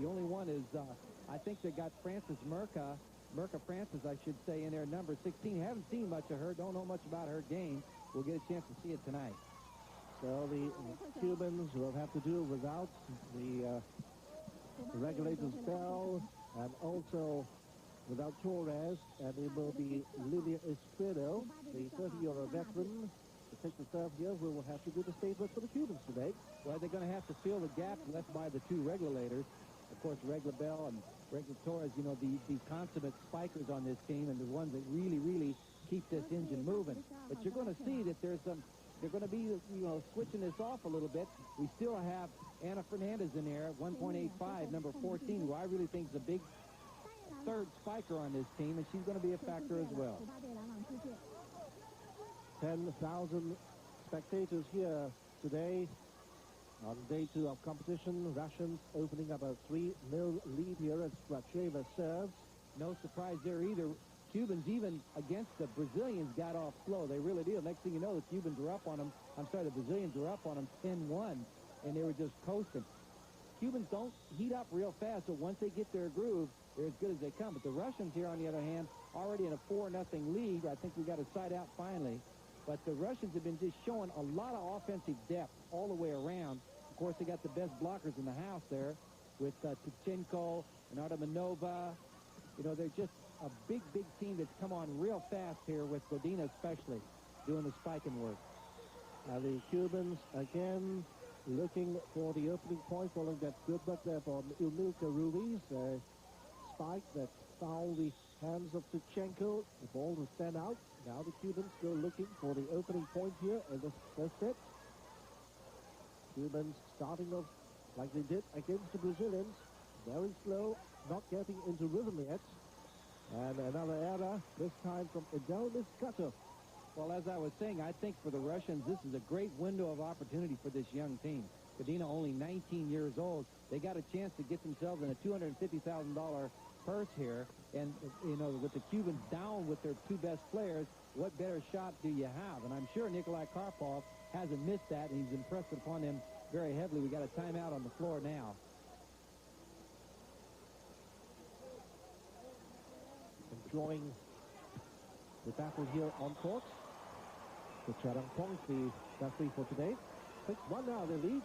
The only one is, I think they got Frances Merca Francis, I should say, in there, number 16. Haven't seen much of her, don't know much about her game. We'll get a chance to see it tonight. So the Cubans will have to do without the regulator's bell, and also without Torres, and it will be Lydia Espredo, the 30-year-old veteran, to take the serve here, who will have to do the stage work for the Cubans today. Well, they're going to have to fill the gap left by the two regulators. Of course, Regla Bell and Regla Torres, you know, the consummate spikers on this team and the ones that really, really keep this engine moving. But you're going to see that there's some, they're going to be, you know, switching this off a little bit. We still have Anna Fernandez in there at 1.85, number 14, who I really think is a big third spiker on this team, and she's going to be a factor as well. 10,000 spectators here today on day 2 of competition. Russians opening up a 3-0 lead here as Stracheva serves. No surprise there either. Cubans, even against the Brazilians, got off slow. They really did. Next thing you know, the Cubans were up on them. The Brazilians were up on them 10-1, and they were just coasting. Cubans don't heat up real fast, so once they get their groove, they're as good as they come. But the Russians here, on the other hand, already in a 4-0 lead. I think we got a side out finally. But the Russians have been just showing a lot of offensive depth all the way around. Of course, they got the best blockers in the house there with Tichenko and Artemanova. You know, they're just a big, big team that's come on real fast here with Godina especially doing the spiking work. The Cubans again looking for the opening point following that good work there from Ilmilka Ruiz. Spike that fouled the hands of Tichenko. The ball to stand out. Now the Cubans still looking for the opening point here in this first set. Cubans starting off like they did against the Brazilians. Very slow, not getting into rhythm yet. And another error, this time from Adele Miscato. Well, as I was saying, I think for the Russians, this is a great window of opportunity for this young team. Godina only 19 years old. They got a chance to get themselves in a $250,000 purse here. And, you know, with the Cubans down with their two best players, what better shot do you have? And I'm sure Nikolai Karpov hasn't missed that, and he's impressed upon them very heavily. We got a timeout on the floor now. Enjoying the battle here on court. The Charangpong, the referee for today. 6-1 now, they lead.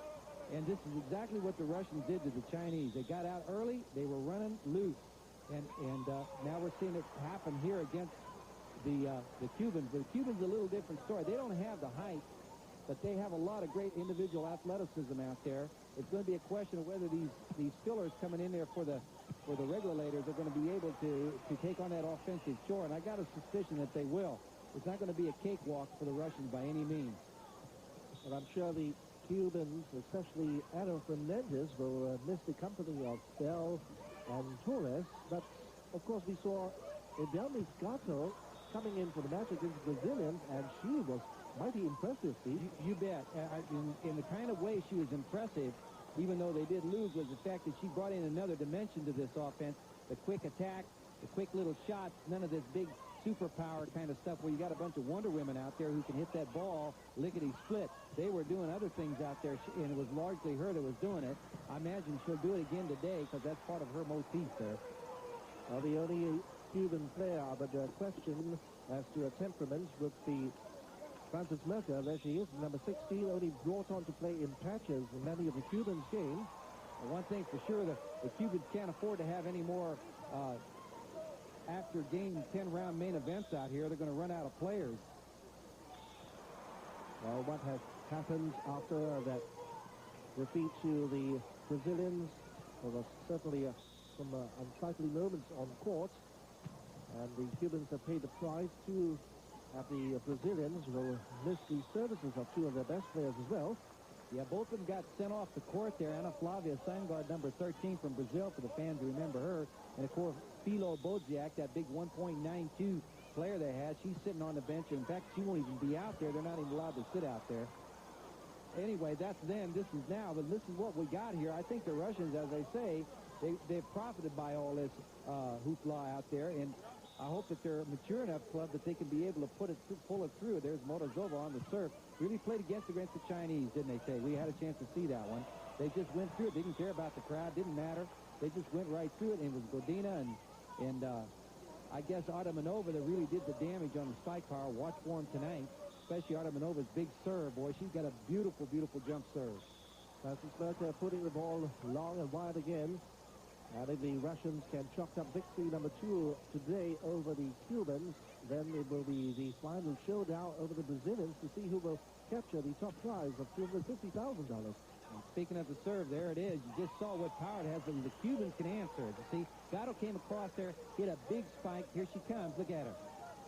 And this is exactly what the Russians did to the Chinese. They got out early. They were running loose. And now we're seeing it happen here against the Cubans. But the Cubans, a little different story. They don't have the height, but they have a lot of great individual athleticism out there. It's going to be a question of whether these fillers coming in there for the regulators are going to be able to take on that offensive chore. And I got a suspicion that they will. It's not going to be a cakewalk for the Russians by any means. And I'm sure the Cubans, especially Ana Fernandez, will miss the company of Bell and Torres. But, of course, we saw Adele Miscato coming in for the match against the Brazilians, and she was mighty impressive, Steve. You bet. In the kind of way she was impressive, even though they did lose, was the fact that she brought in another dimension to this offense. The quick attack, the quick little shots, none of this big superpower kind of stuff where you got a bunch of Wonder Women out there who can hit that ball lickety-split. They were doing other things out there, and it was largely her that was doing it. I imagine she'll do it again today because that's part of her motif there. Well, the only Cuban player, but the question as to her temperament would be Frances Merca. There she is, number 16, only brought on to play in patches in many of the Cubans' games. Well, one thing for sure, the Cubans can't afford to have any more after game 10-round main events out here. They're going to run out of players. Well, what has happened after that defeat to the Brazilians? There was certainly some unsightly moments on court, and the Cubans have paid the price too. At the Brazilians will miss the services of two of their best players as well. Yeah, both of them got sent off the court there. Ana Flavia Sangard, number 13 from Brazil, for the fans who remember her. And, of course, Philo Bodziak, that big 1.92 player they had, she's sitting on the bench. In fact, she won't even be out there. They're not even allowed to sit out there. Anyway, that's then. This is now. But this is what we got here. I think the Russians, as they say, they've profited by all this hoopla out there. And I hope that they're a mature enough club that they can be able to pull it through. There's Morozova on the serve. Really played against the Chinese, didn't they say? We had a chance to see that one. They just went through it. Didn't care about the crowd. Didn't matter. They just went right through it, and it was Godina and I guess Artemanova that really did the damage on the spike power. Watch for him tonight, especially Artemanova's big serve. Boy, she's got a beautiful, beautiful jump serve. Francis Merker putting the ball long and wide again. And if the Russians can chalk up victory number 2 today over the Cubans, then it will be the final showdown over the Brazilians to see who will capture the top prize of $250,000. Speaking of the serve, there it is. You just saw what power it has, and the Cubans can answer it. You see, Gatto came across there, hit a big spike. Here she comes. Look at her.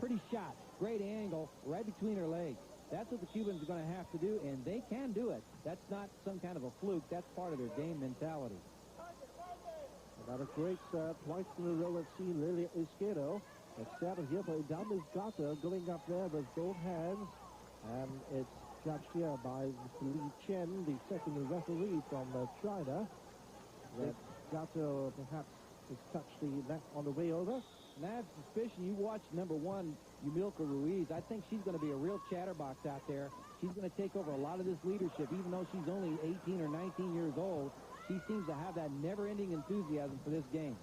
Pretty shot. Great angle right between her legs. That's what the Cubans are going to have to do, and they can do it. That's not some kind of a fluke. That's part of their game mentality. Another great serve, twice in a row. We've seen Lilia Izquierdo. It's started here by Damis Gatto going up there with both hands, and it's judged here by Li Chen, the second referee from China. That Gatto perhaps has touched the net on the way over. And I have suspicion. You watch number 1, Yumilka Ruiz. I think she's going to be a real chatterbox out there. She's going to take over a lot of this leadership, even though she's only 18 or 19 years old. She seems to have that never-ending enthusiasm for this game.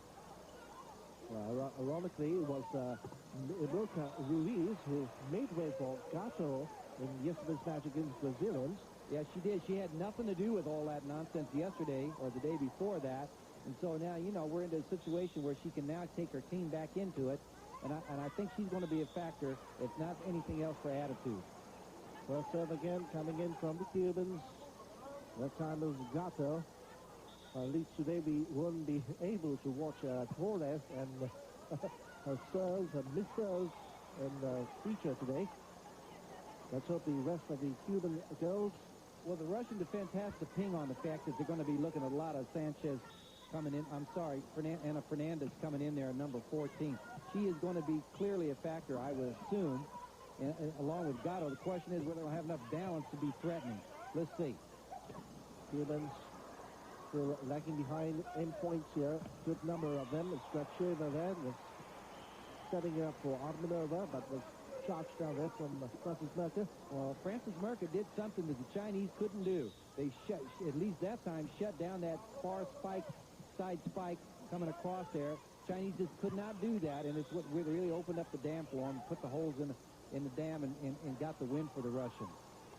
Well, ironically, it was Yumilka Ruiz who made way for Gatto in yesterday's match against Brazilians. Yeah, she did. She had nothing to do with all that nonsense yesterday or the day before that. And so now, you know, we're into a situation where she can now take her team back into it. And I think she's going to be a factor, if not anything else, for attitude. First serve again coming in from the Cubans. That time is Gatto. At least today we won't be able to watch Torres and her serves and misserves in feature today. Let's hope the rest of the Cuban girls. Well, the Russian defense has to ping on the fact that they're going to be looking at a lot of Sanchez coming in. I'm sorry, Anna Fernandez coming in there at number 14. She is going to be clearly a factor, I would assume, and along with Gatto. The question is whether they'll have enough balance to be threatening. Let's see. Cubans still lagging behind in points here. Good number of them. Stracheva there was setting it up for Artemanova, but was charged down there from Francis Merker. Well, Francis Merker did something that the Chinese couldn't do. They at least that time, shut down that far spike, side spike coming across there. Chinese just could not do that, and it's what really opened up the dam for them, put the holes in the dam, and got the win for the Russians.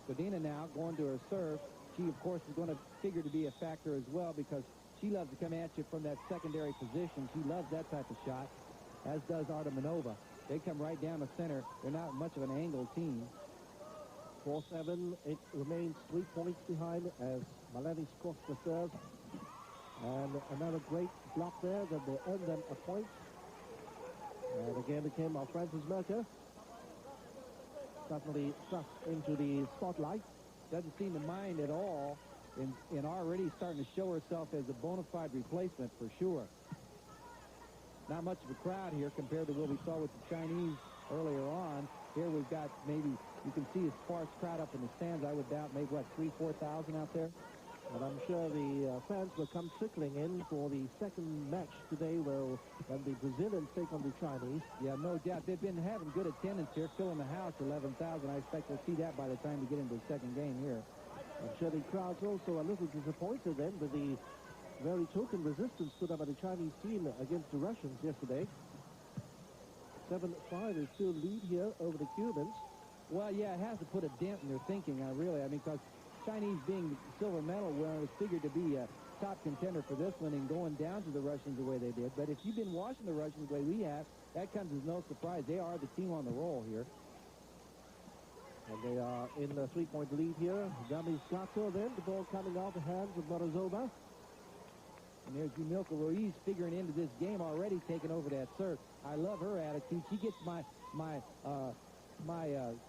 Godina now going to her serve. She, of course, is going to figure to be a factor as well because she loves to come at you from that secondary position. She loves that type of shot, as does Artemanova. They come right down the center. They're not much of an angled team. 4-7. It remains 3 points behind as Maleni scores the serve. And another great block there that will earn them a point. And again it came off Francis Merker. Suddenly thrust into the spotlight. Doesn't seem to mind at all and already starting to show herself as a bona fide replacement for sure. Not much of a crowd here compared to what we saw with the Chinese earlier on. Here we've got maybe, you can see a sparse crowd up in the stands. I would doubt maybe, what, 3,000-4,000 out there? And I'm sure the fans will come trickling in for the second match today when the Brazilians take on the Chinese. Yeah, no doubt. They've been having good attendance here, filling the house, 11,000. I expect we'll see that by the time we get into the second game here. I'm sure the crowd's also a little disappointed then with the very token resistance put up by the Chinese team against the Russians yesterday. 7-5 is still lead here over the Cubans. Well, yeah, it has to put a dent in their thinking, really. I mean, because Chinese being silver medal winner was figured to be a top contender for this one and going down to the Russians the way they did. But if you've been watching the Russians the way we have, that comes as no surprise. They are the team on the roll here. And they are in the 3-point lead here. Damis Gatto then, the ball coming out the hands of Morozova. And there's Yumilka Ruiz figuring into this game already, taking over that serve. I love her attitude. She gets my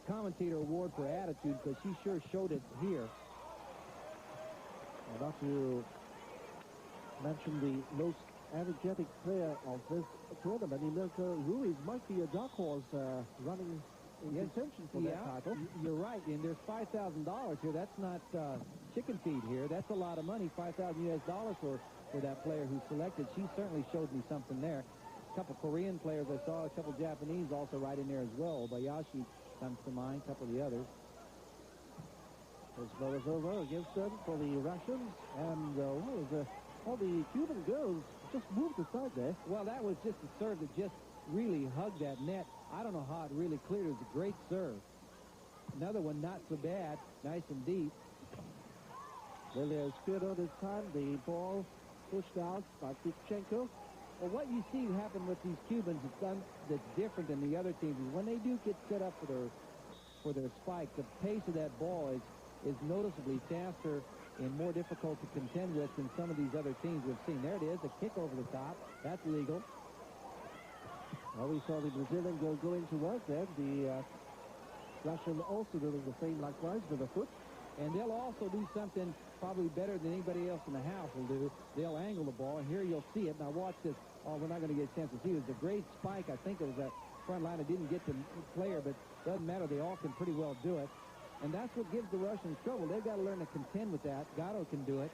commentator award for attitude because she sure showed it here. I'd like to mention the most energetic player of this tournament, Yumilka Ruiz, might be a dark horse running in contention for that title. You're right, and there's $5,000 here. That's not chicken feed here. That's a lot of money, $5,000 US for that player who's selected. She certainly showed me something there. A couple Korean players I saw, a couple Japanese also right in there as well. Obayashi comes to mind, a couple of the others. As well as over against them for the Russians. And Oh, the Cuban girls just moved aside there. Well, that was just a serve that just really hugged that net. I don't know how it really cleared. It was a great serve. Another one not so bad. Nice and deep. Lilia Skirdo this time. The ball pushed out by Tichenko. Well, what you see happen with these Cubans that's different than the other teams is when they do get set up for their spike, the pace of that ball is noticeably faster and more difficult to contend with than some of these other teams we've seen. There it is, a kick over the top. That's legal. Well, we saw the Brazilian girl going to work there. The Russian also doing the same likewise with a foot. And they'll also do something probably better than anybody else in the house will do. They'll angle the ball, and here you'll see it. Now watch this. Oh, we're not going to get a chance to see it. It was a great spike. I think it was a front line that didn't get the player, but doesn't matter. They all can pretty well do it. And that's what gives the Russians trouble. They've got to learn to contend with that. Gatto can do it.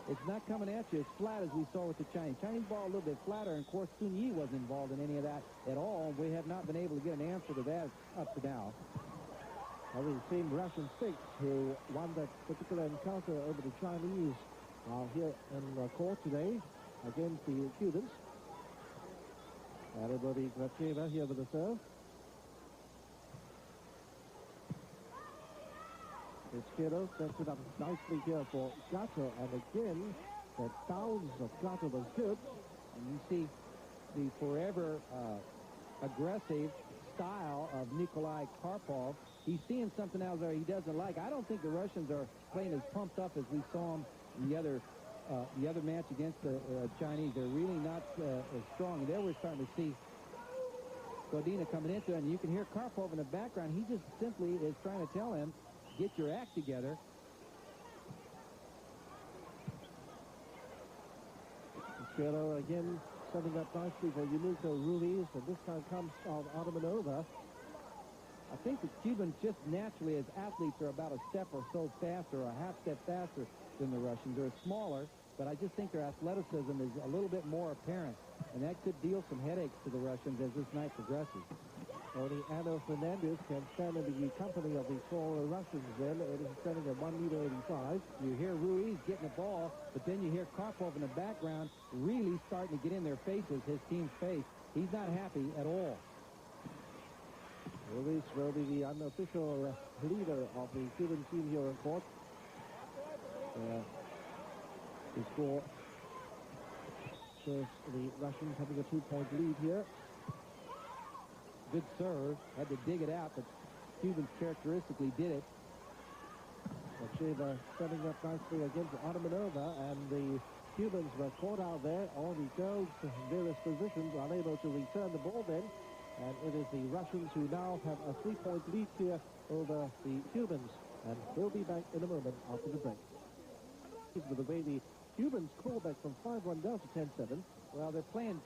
It's not coming at you as flat as we saw with the Chinese. Chinese ball a little bit flatter, and of course Sun Yi wasn't involved in any of that at all. We have not been able to get an answer to that up to now. Well, we've seen Russian six who won that particular encounter over the Chinese here in court today against the Cubans. Everybody Gracheva here with the serve. Izquierdo sets it up nicely here for Gatto, and again, the bounce of Gatto was good. And you see the forever aggressive style of Nikolai Karpov. He's seeing something out there he doesn't like. I don't think the Russians are playing as pumped up as we saw them in the other match against the Chinese. They're really not as strong. There we're starting to see Godina coming into it, and you can hear Karpov in the background. He just simply is trying to tell him, get your act together. Izquierdo again setting up nicely for Yumiko Ruiz, and this time comes out Adamanova. I think the Cubans just naturally as athletes are about a step or so faster, or a half step faster than the Russians. They're smaller, but I just think their athleticism is a little bit more apparent, and that could deal some headaches to the Russians as this night progresses. Only Ano Fernandez can stand in the company of the four Russians then. It is standing at 1.85 meters. You hear Ruiz getting the ball, but then you hear Karpov in the background really starting to get in their faces, his team's face. He's not happy at all. Ruiz will be the unofficial leader of the Cuban team here in court. The score shows the Russians having a 2-point lead here. Good serve. Had to dig it out, but Cubans characteristically did it. Gracheva setting up nicely against Adamanova, and the Cubans were caught out there. All the girls in various positions are unable to return the ball then. And it is the Russians who now have a 3-point lead here over the Cubans. And we'll be back in a moment after the break. With the way the Cubans call back from 5-1 down to 10-7. Well, they're playing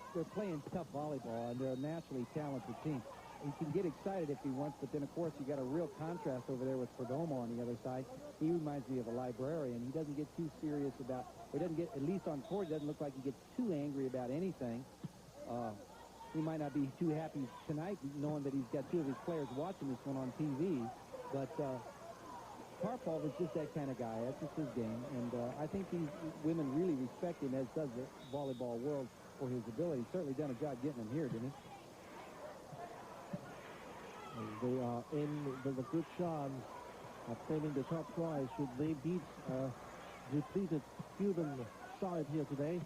tough volleyball, and they're a naturally talented team. He can get excited if he wants, but then, of course, you got a real contrast over there with Perdomo on the other side. He reminds me of a librarian. He doesn't get too serious about, or doesn't get, at least on court, it doesn't look like he gets too angry about anything. He might not be too happy tonight knowing that he's got two of his players watching this one on TV, but Karpov is just that kind of guy. That's just his game, and I think these women really respect him, as does the volleyball world, for his ability. He's certainly done a job getting him here, didn't he? And they are in with a good chance of claiming the top prize should they beat depleted Cuban side here today.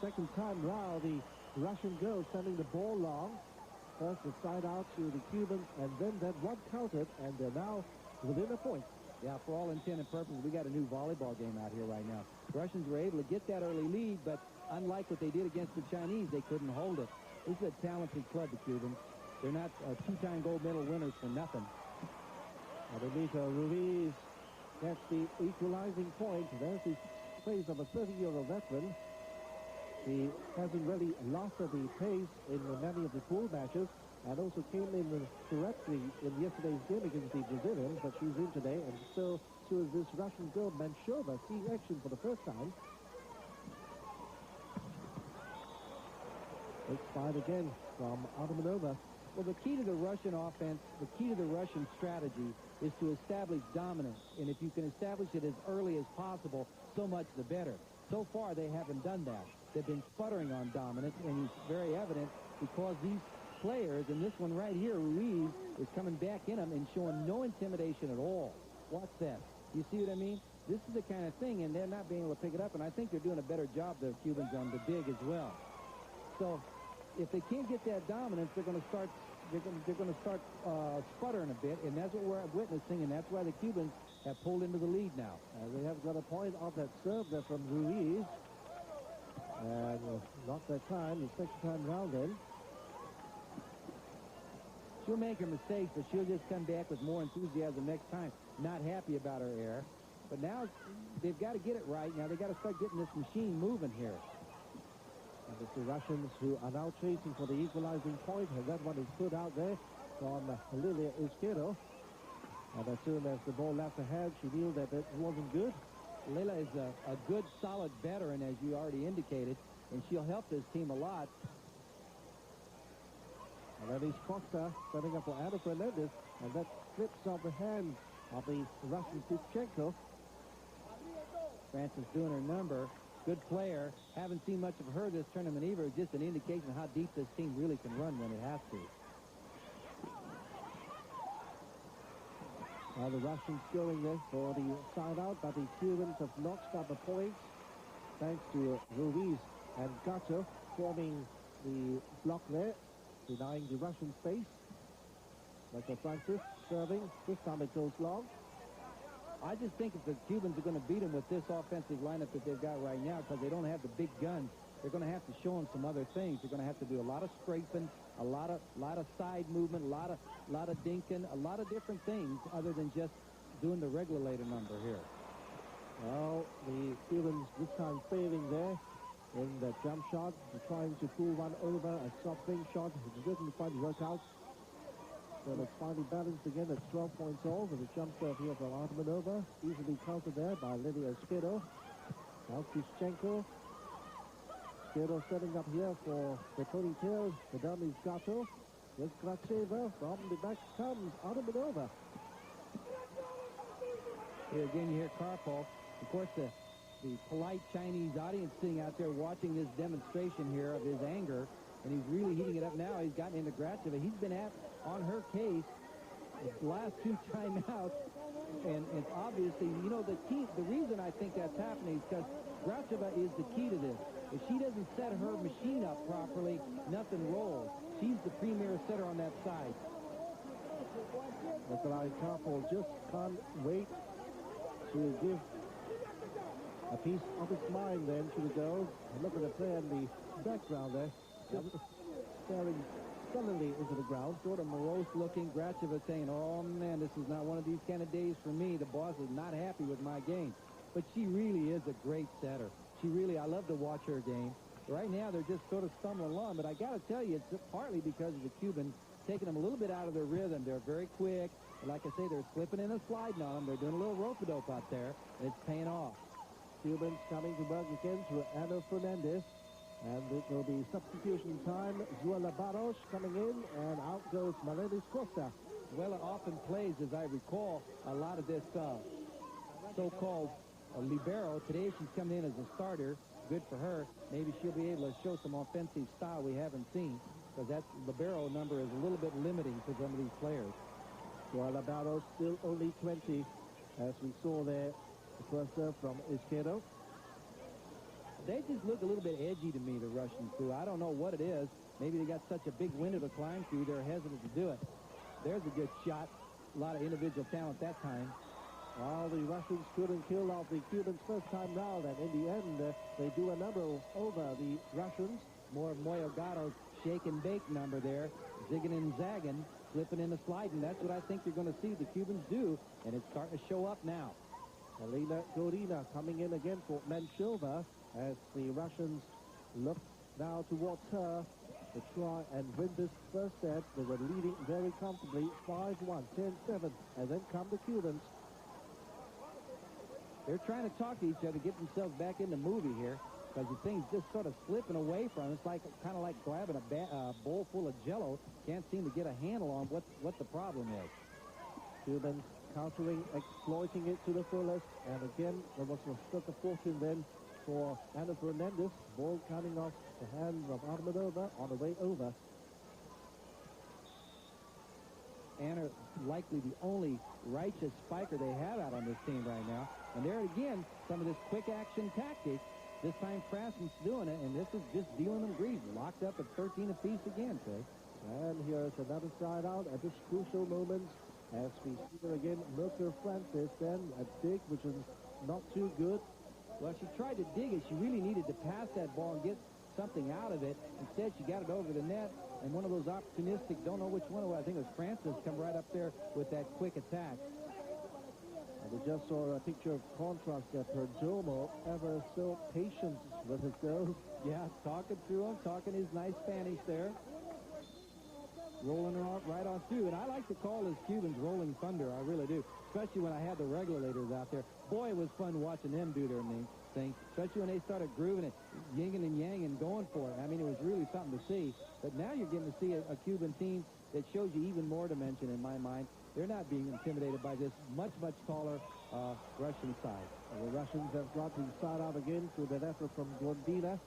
Second time round, the Russian girls sending the ball long. First the side out to the Cubans, and then that one counted, and they're now within a point. Yeah, for all intent and purpose, we got a new volleyball game out here right now. Russians were able to get that early lead, but unlike what they did against the Chinese, they couldn't hold it. This is a talented club, the Cubans. They're not two-time gold medal winners for nothing. Yumiko Ruiz gets the equalizing point. There's the face of a 30-year-old veteran. He hasn't really lost the pace in many of the pool matches, and also came in correctly in yesterday's game against the Brazilians, but she's in today, and so is this Russian girl, Manchova, seeing action for the first time. It's five again from Adamanova. Well, the key to the Russian offense, the key to the Russian strategy is to establish dominance. And if you can establish it as early as possible, so much the better. So far, they haven't done that. They've been sputtering on dominance, and it's very evident because these players, and this one right here, Ruiz, is coming back in them and showing no intimidation at all. Watch that. You see what I mean? This is the kind of thing, and they're not being able to pick it up, and I think they're doing a better job, the Cubans, on the dig as well. So if they can't get that dominance, they're going to start sputtering a bit, and that's what we're witnessing, and that's why the Cubans have pulled into the lead now. They have got a point off that serve there from Ruiz. And not that time, the second time round then. She'll make her mistakes, but she'll just come back with more enthusiasm next time. Not happy about her error. But now they've got to get it right. Now they've got to start getting this machine moving here. And it's the Russians who are now chasing for the equalizing point, and that one is put out there from Lilia Izquierdo. And as soon as the ball left her hand, she knew that it wasn't good. Lila is a good, solid veteran, as you already indicated, and she'll help this team a lot. And that is Costa setting up for Ana Fernandez, and that slips off the hand of the Russian Pischenko. Francis doing her number. Good player. Haven't seen much of her this tournament either. Just an indication of how deep this team really can run when it has to. Now the Russians going there for the side out, but the Cubans have notched up the points thanks to Ruiz and Gato forming the block there, denying the Russian space. Michael Francis serving. This time it goes long. I just think if the Cubans are going to beat them with this offensive lineup that they've got right now, because they don't have the big guns, they're going to have to show them some other things. They're going to have to do a lot of scraping, a lot of side movement, a lot of dinking, a lot of different things other than just doing the regulator number here. Well, the Cubans this time failing there in the jump shot, trying to pull one over, a soft swing shot, which didn't quite work out. So it's finally balanced again at 12 points all with a jump serve here from Artemanova. Easily countered there by Lilia Izquierdo. Now Pischenko. Izquierdo setting up here for the ponytail. The dummy is Gato. There's Gracheva. From the back comes Artemanova. Here again you hear Karpov. Of course, the polite Chinese audience sitting out there watching this demonstration here of his anger. And he's really heating it up now. He's gotten into Gracheva. He's been on her case the last two timeouts. And it's obviously, you know, the reason I think that's happening is because Gracheva is the key to this. If she doesn't set her machine up properly, nothing rolls. She's the premier setter on that side. Nikolai Karpov just can't wait to give a piece of his mind then to the girls. And look at the player in the background there. Staring sullenly into the ground. Sort of morose looking. Gracheva saying, oh man, this is not one of these kind of days for me. The boss is not happy with my game. But she really is a great setter. I love to watch her game. Right now they're just sort of stumbling along, but I got to tell you, it's partly because of the Cubans taking them a little bit out of their rhythm. They're very quick. And like I say, they're slipping in and sliding on them. They're doing a little rope-a-dope out there, and it's paying off. Cubans coming to work again to Ana Fernandez. And it will be substitution time. Zuela Barros coming in, and out goes Marelis Costa. Zuela often plays, as I recall, a lot of this so-called libero. Today she's coming in as a starter. Good for her. Maybe she'll be able to show some offensive style we haven't seen, because that libero number is a little bit limiting for some of these players. Zuela Barros still only 20, as we saw there, the first serve from Izquierdo. They just look a little bit edgy to me, the Russians do. I don't know what it is. Maybe they got such a big window to climb through, they're hesitant to do it. There's a good shot. A lot of individual talent that time. Well, the Russians couldn't kill off the Cubans first time round, and in the end, they do a number over the Russians. More Moyogato's shake and bake number there. Zigging and zagging, slipping and sliding. That's what I think you're going to see the Cubans do, and it's starting to show up now. Elena Gorina coming in again for Menshova, as the Russians look now towards her to try and win this first set. They were leading very comfortably, 5-1, 10-7, and then come the Cubans. They're trying to talk to each other, get themselves back in the movie here, because the thing's just sort of slipping away from them. It's like kind of like grabbing a bowl full of Jell-O. Can't seem to get a handle on what the problem is. Cubans countering, exploiting it to the fullest, and again there was a stroke of fortune then for Ana Fernandez. Ball coming off the hands of Armadova on the way over. Anna likely the only righteous spiker they have out on this team right now. And there again, some of this quick action tactics. This time Fransen's doing it, and this is just dealing them grief. Locked up at 13 apiece again, Trey. And here's another side out at this crucial moment as we see her again, Milker Francis, then a dig, which is not too good. Well, she tried to dig it. She really needed to pass that ball and get something out of it. Instead, she got it over the net, and one of those opportunistic, don't know which one it was, I think it was Francis, come right up there with that quick attack. And we just saw a picture of contrast that Perdomo, ever so patient with his girls. Yeah, talking through him, talking his nice Spanish there. Rolling her out right on through. And I like to call this Cubans rolling thunder. I really do. Especially when I had the regulators out there. Boy, it was fun watching them do their thing. Especially when they started grooving it, yinging and yanging, going for it. I mean, it was really something to see. But now you're getting to see a Cuban team that shows you even more dimension in my mind. They're not being intimidated by this much, much taller Russian side. And the Russians have got the side out again through that effort from Gondina.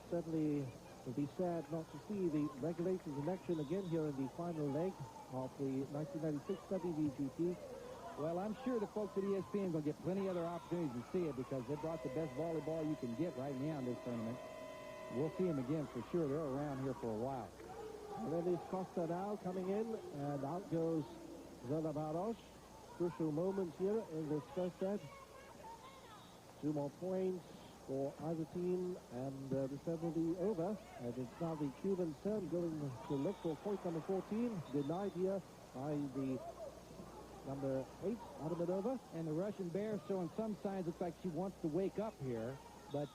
Certainly it will be sad not to see the regulators in action again here in the final leg of the 1996 WVGP. Well, I'm sure the folks at ESPN are going to get plenty other opportunities to see it because they brought the best volleyball you can get right now in this tournament. We'll see them again for sure. They're around here for a while. And then is Costa now coming in, and out goes Zona Baros. Crucial moments here in this first set. 2 more points for either team, and the set will be over. And it's now the Cuban turn going to look for point number 14. Denied here by the number 8, Armadova. And the Russian bear showing some signs. Looks like she wants to wake up here, but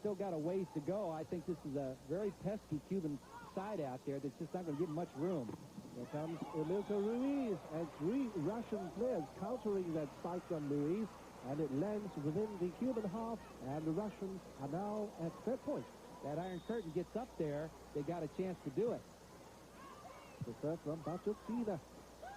still got a ways to go. I think this is a very pesky Cuban side out there that's just not going to give much room. Here comes Emilka Ruiz, and 3 Russian players countering that spike on Ruiz. And it lands within the Cuban half, and the Russians are now at set point. That Iron Curtain gets up there, they got a chance to do it. The third from Batutina.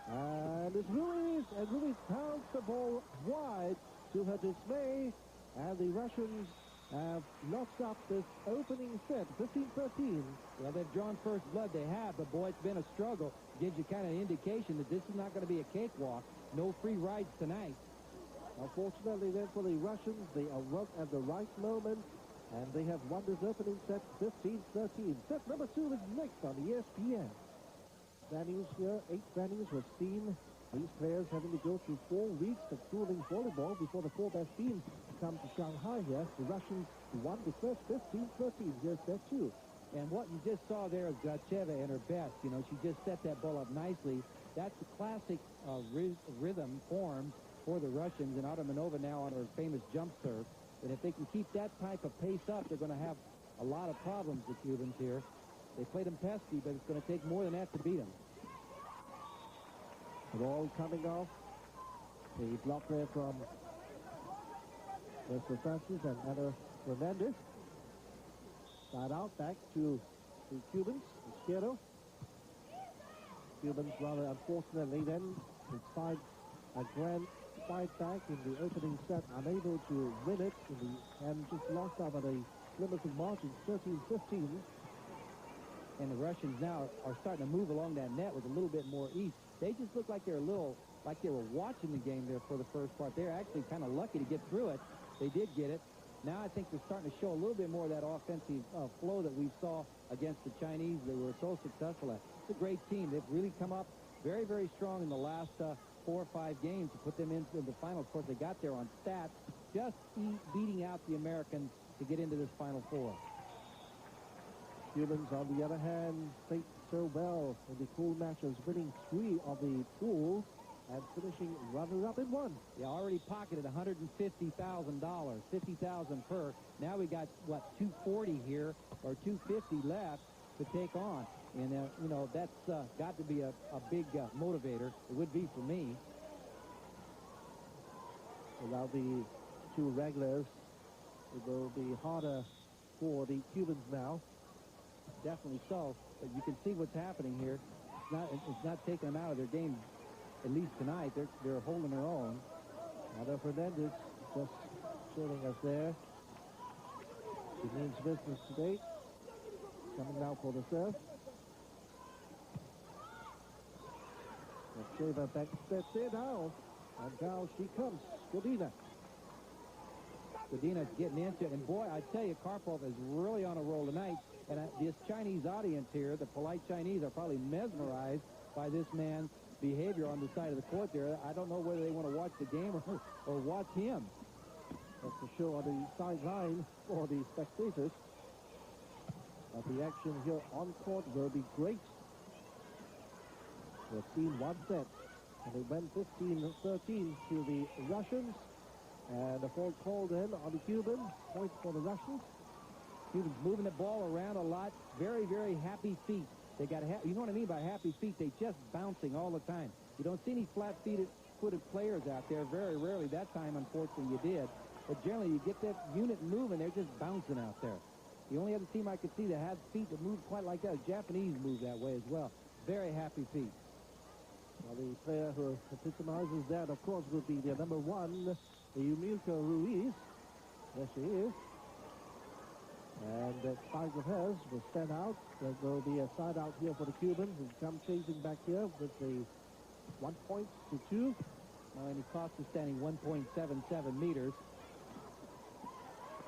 And it's Ruiz, and Ruiz pounds the ball wide to her dismay, and the Russians have lost up this opening set, 15-13. Well, they've drawn first blood, they have, but boy, it's been a struggle. Gives you kind of an indication that this is not going to be a cakewalk. No free rides tonight. Unfortunately then for the Russians, they awoke at the right moment, and they have won this opening set 15-13. Set number 2 is next on ESPN. Venues here, 8 venues were seen. These players having to go through 4 weeks of schooling volleyball before the 4 best teams come to Shanghai here. The Russians won the first 15-13. Here's set 2. And what you just saw there is Gracheva at her best. You know, she just set that ball up nicely. That's the classic rhythm form for the Russians, and Armadova now on her famous jump serve. And if they can keep that type of pace up, they're going to have a lot of problems, the Cubans here. They played them pesky, but it's going to take more than that to beat them. The ball coming off. The block there from Mr. Francis and Ana Fernandez. Side out, back to the Cubans. Izquierdo. Cubans rather unfortunately then, despite a grand fight back in the opening set, unable to win it and just lost out at a limited margin, 13-15. And the Russians now are starting to move along that net with a little bit more ease. They just look like they're a little, like they were watching the game there for the first part. They're actually kind of lucky to get through it. They did get it. Now I think they're starting to show a little bit more of that offensive flow that we saw against the Chinese. They were so successful at. It's a great team. They've really come up very, very strong in the last 4 or 5 games to put them into the final. Of course, they got there on stats, just beating out the Americans to get into this Final Four. Cubans, on the other hand, played so well in the pool matches, winning 3 of the pools and finishing runner-up in 1. They already pocketed $150,000, $50,000 per. Now we got, what, $240 here, or $250 left to take on. And, you know, that's got to be a big motivator. It would be for me. Without the 2 regulars, it will be harder for the Cubans now. Definitely so. But you can see what's happening here. It's not taking them out of their game, at least tonight. They're holding their own. Ana Fernandez just showing us there. She means business today. Coming now for the serve. Sheva back steps it down. And now she comes. Godina. Godina's getting into it. And boy, I tell you, Karpov is really on a roll tonight. And this Chinese audience here, the polite Chinese, are probably mesmerized by this man's behavior on the side of the court there. I don't know whether they want to watch the game or watch him. That's the show on the sideline for the spectators. But the action here on court will be great. We've seen one set, and they went 15-13 to the Russians. And a fault called in on the Cuban. Point for the Russians. Cubans moving the ball around a lot. Very, very happy feet. They got, you know what I mean by happy feet? They just bouncing all the time. You don't see any flat-footed players out there. Very rarely. That time, unfortunately, you did. But generally, you get that unit moving. They're just bouncing out there. The only other team I could see that had feet that moved quite like that, the Japanese move that way as well. Very happy feet. Well, the player who epitomizes that, of course, would be the number one, Yumilka Ruiz. There she is. And that spike of hers was sent out. There will be a side out here for the Cubans who come chasing back here with the 1 point to 2. And Costa standing 1.77 meters.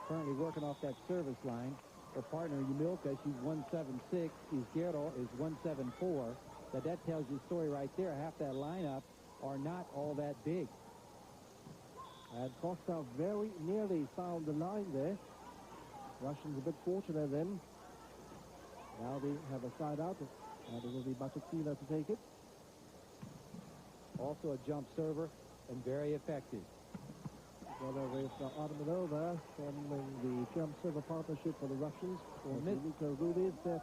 Currently working off that service line. Her partner, Yumilka, she's 1.76. Izquierdo is 1.74. That tells you a story right there. Half that lineup are not all that big. And Costa very nearly found the line there. Russians a bit fortunate then. Now they have a side out, and it will be Bachakina to take it. Also a jump server and very effective. Together with Artemanova forming the jump server partnership for the Russians. For Yumilka Ruiz, there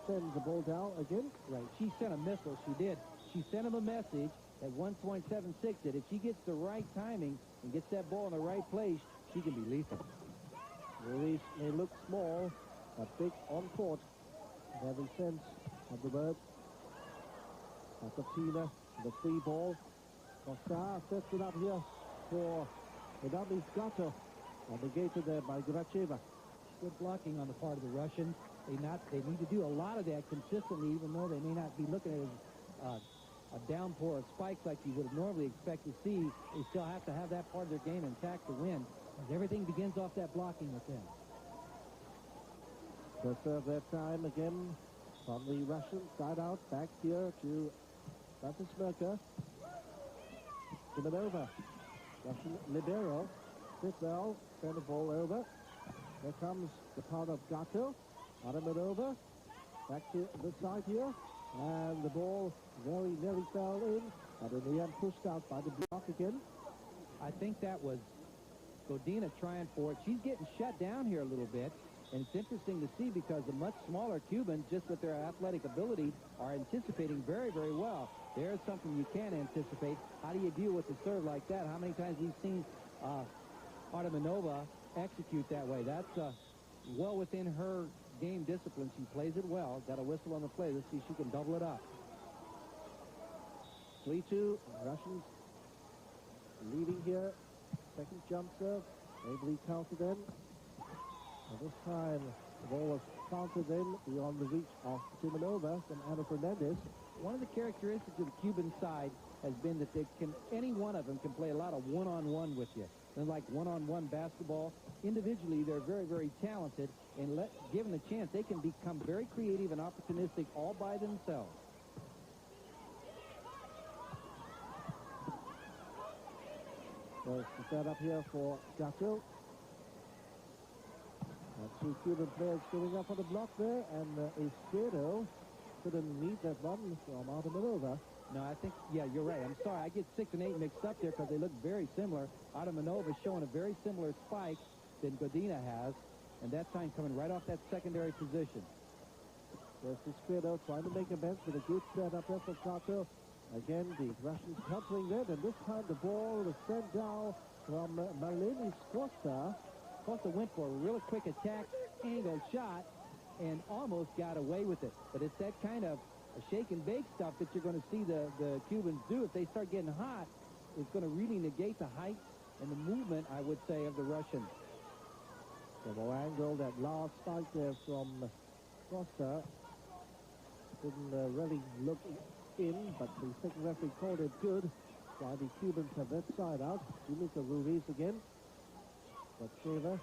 sends the ball down again. Right, she sent a missile, she did. She sent him a message at 1.76 that if she gets the right timing and gets that ball in the right place, she can be lethal. Ruiz may look small, but big on court. In every sense of the word. Bachakina, the free ball. Costa sets it up here for Madame Gato, and negated there by Gracheva. Good blocking on the part of the Russians. They need to do a lot of that consistently, even though they may not be looking at it as a downpour of spikes like you would normally expect to see. They still have to have that part of their game intact to win, as everything begins off that blocking with them. The serve that time again from the Russian side out, back here to Batismerka. Simonova. Russian libero. Sitwell, send the ball over. There comes the part of Gato. Artemanova. Back to the side here. And the ball very nearly fell in. But in the end pushed out by the block again. I think that was Godina trying for it. She's getting shut down here a little bit. And it's interesting to see because the much smaller Cubans, just with their athletic ability, are anticipating very, very well. There's something you can't anticipate. How do you deal with a serve like that? How many times we've seen Artemanova execute that way? That's well within her game discipline. She plays it well. Got a whistle on the play. Let's see if she can double it up. 3-2. Russians leading here. Second jump serve. Ably counted in. And this time, the ball was counted in beyond the reach of Simonova from Ana Fernandez. One of the characteristics of the Cuban side has been that any one of them can play a lot of one-on-one with you. And like one-on-one basketball, individually they're very, very talented, and given a chance, they can become very creative and opportunistic all by themselves. There's the setup here for Gato. Two Cuban players going up on the block there, and Izquierdo couldn't meet that one from Artemanova. No, I think, yeah, you're right. I'm sorry. I get 6 and 8 mixed up there because they look very similar. Artemanova showing a very similar spike than Godina has, and that time coming right off that secondary position. There's Izquierdo trying to make amends with a good setup there for Gato. Again, the Russians countering that, and this time the ball was sent down from Marlenis Costa. Costa went for a really quick attack, angle shot, and almost got away with it. But it's that kind of shake and bake stuff that you're going to see the Cubans do. If they start getting hot, it's going to really negate the height and the movement, I would say, of the Russians. From our angle, that last spike there from Costa didn't really look in, but the second referee called it good. While the Cubans have that side out. Julissa Ruiz again. But Shaver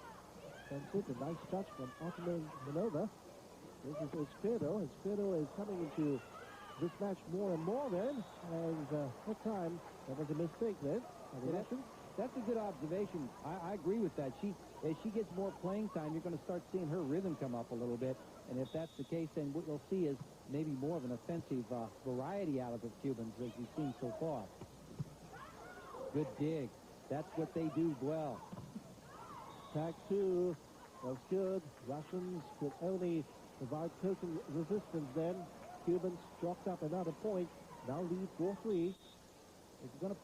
sends it. A nice touch from Ottoman Manova. This is Esquerdo. Esquerdo is coming into this match more and more then. And that time, that was a mistake then. That's a good observation. I agree with that. As she gets more playing time, you're going to start seeing her rhythm come up a little bit. And if that's the case, then what you'll see is maybe more of an offensive variety out of the Cubans as you've seen so far. Good dig. That's what they do well. Tag 2 was good. Russians could only provide total resistance then. Cubans chalked up another point. Now lead 4-3. It's going to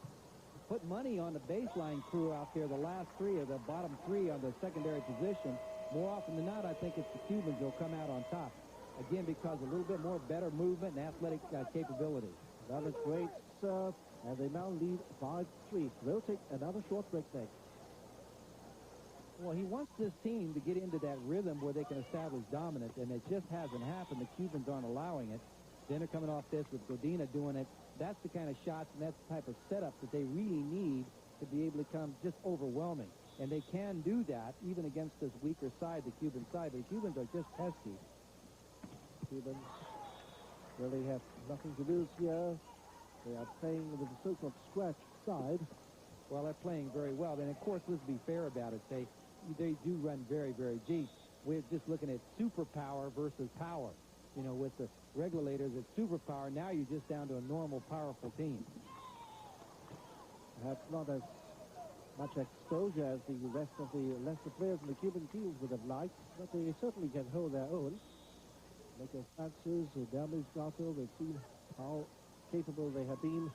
put money on the baseline crew out there, the last three or the bottom three on the secondary position. More often than not, I think it's the Cubans who will come out on top. Again, because a little bit more better movement and athletic capability. That is great serve, and they now lead 5-3. They'll take another short break next. Well, he wants this team to get into that rhythm where they can establish dominance, and it just hasn't happened. The Cubans aren't allowing it. Then they're coming off this with Godina doing it. That's the kind of shots and that's the type of setup that they really need to be able to come just overwhelming. And they can do that even against this weaker side, the Cuban side. But the Cubans are just pesky. Cubans really have nothing to lose here. They are playing with the so-called scratch side. Well, they're playing very well. And, of course, let's be fair about it. They do run very, very deep. We're just looking at superpower versus power. You know, with the regulators at superpower, now you're just down to a normal, powerful team. Perhaps not as much exposure as the rest of the lesser players in the Cuban teams would have liked, but they certainly can hold their own. Nico Francis, Dermis Gato, they've seen how capable they have been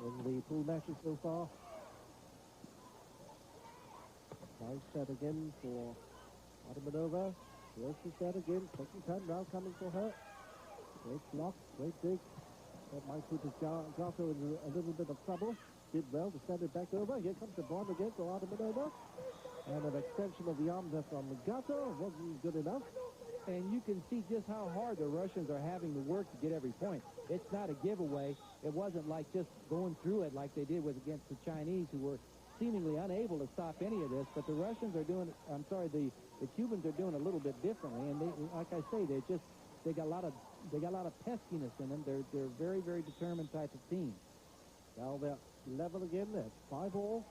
in the pool matches so far. Nice set again for Adamanova. Rossi set again. Second time now coming for her. Great block, great dig. That might put Gato in a little bit of trouble. Did well to send it back over. Here comes the bomb again for Adamanova. And an extension of the arm there from Gato wasn't good enough. And you can see just how hard the Russians are having to work to get every point. It's not a giveaway. It wasn't like just going through it like they did against the Chinese, who were seemingly unable to stop any of this. But the Russians are doing, the Cubans are doing a little bit differently. And they, like I say, they got a lot of peskiness in them. They're very, very determined type of team. Now they're level again. That's 5-all.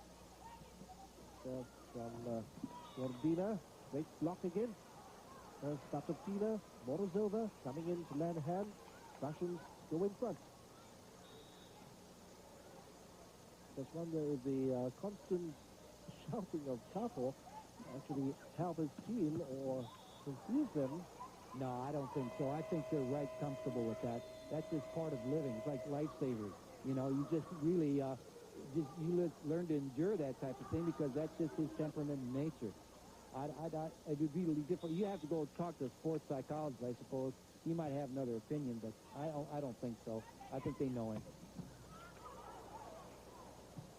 So from Gordina, great block again. Statotina, Morozova coming in to land a hand. Russians go in front. Just wonder if the constant shouting of Kapo actually help his team or confuse them. No, I don't think so. I think they're right comfortable with that. That's just part of living. It's like lifesavers. You know, you just really learn to endure that type of thing because that's just his temperament and nature. It would be really different. You have to go talk to a sports psychologist, I suppose. He might have another opinion, but I don't think so. I think they know him.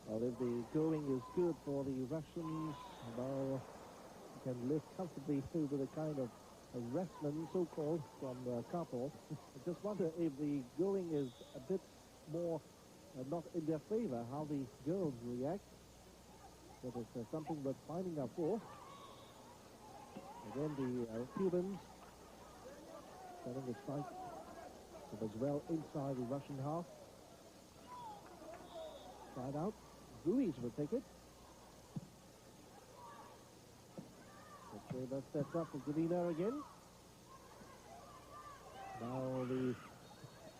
Well, if the going is good for the Russians, well, you can live comfortably through with a kind of harassment, so-called, from Karpov. I just wonder if the going is a bit more not in their favor, how the girls react. That is something worth finding out for. Again, the Cubans setting the strike as well inside the Russian half. Side out. Ruiz will take it. That steps up for Godina again. Now the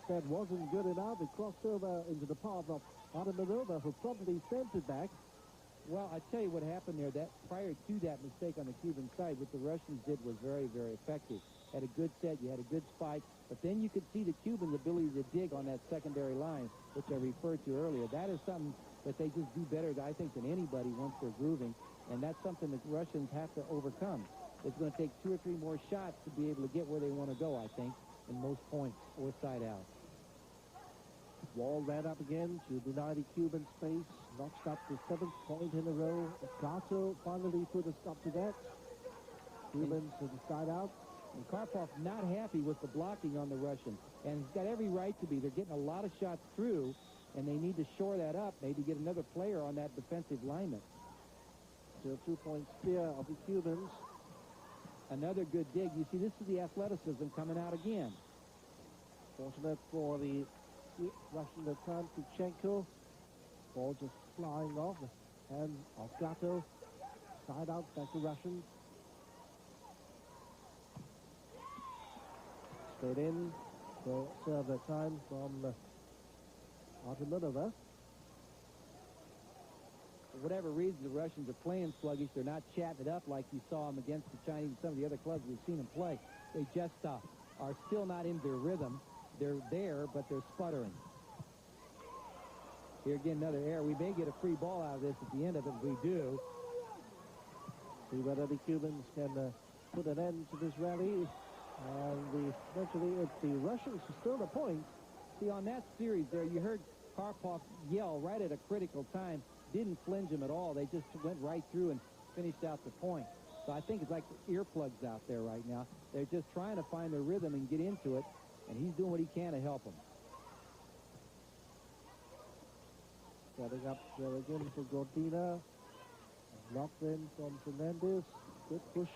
set wasn't good enough. It crossed over into the path of Adamanova, who probably sent it back. Well, I tell you what happened there. That prior to that mistake on the Cuban side, what the Russians did was very, very effective. Had a good set, you had a good spike, but then you could see the Cubans' ability to dig on that secondary line, which I referred to earlier. That is something that they just do better, I think, than anybody once they're grooving, and that's something that Russians have to overcome. It's going to take 2 or 3 more shots to be able to get where they want to go, I think, in most points or side out. Wall ran up again to deny the Cuban space. Notched up the 7th point in a row. Gato finally put a stop to that. Cubans to the side out. And Karpov not happy with the blocking on the Russians. And he's got every right to be. They're getting a lot of shots through, and they need to shore that up, maybe get another player on that defensive lineman. Still 2-point steer of the Cubans. Another good dig. You see, this is the athleticism coming out again. Fortunate for the Russian return to Chenko. Ball just flying off the hands of Gatto. Side out back to Russian. Straight in. So serve the time from Artemonova. For whatever reason, the Russians are playing sluggish. They're not chatting it up like you saw them against the Chinese and some of the other clubs we've seen them play. They just are still not in their rhythm. They're there, but they're sputtering. Here again, another error. We may get a free ball out of this at the end of it. If we do. See whether the Cubans can put an end to this rally. And eventually it's the Russians who steal the point. See, on that series there, you heard Karpov yell right at a critical time. Didn't flinch him at all. They just went right through and finished out the point. So I think it's like earplugs out there right now. They're just trying to find their rhythm and get into it. And he's doing what he can to help them. Setting up there again for Gordina. Knocked in from Fernandez. Good push.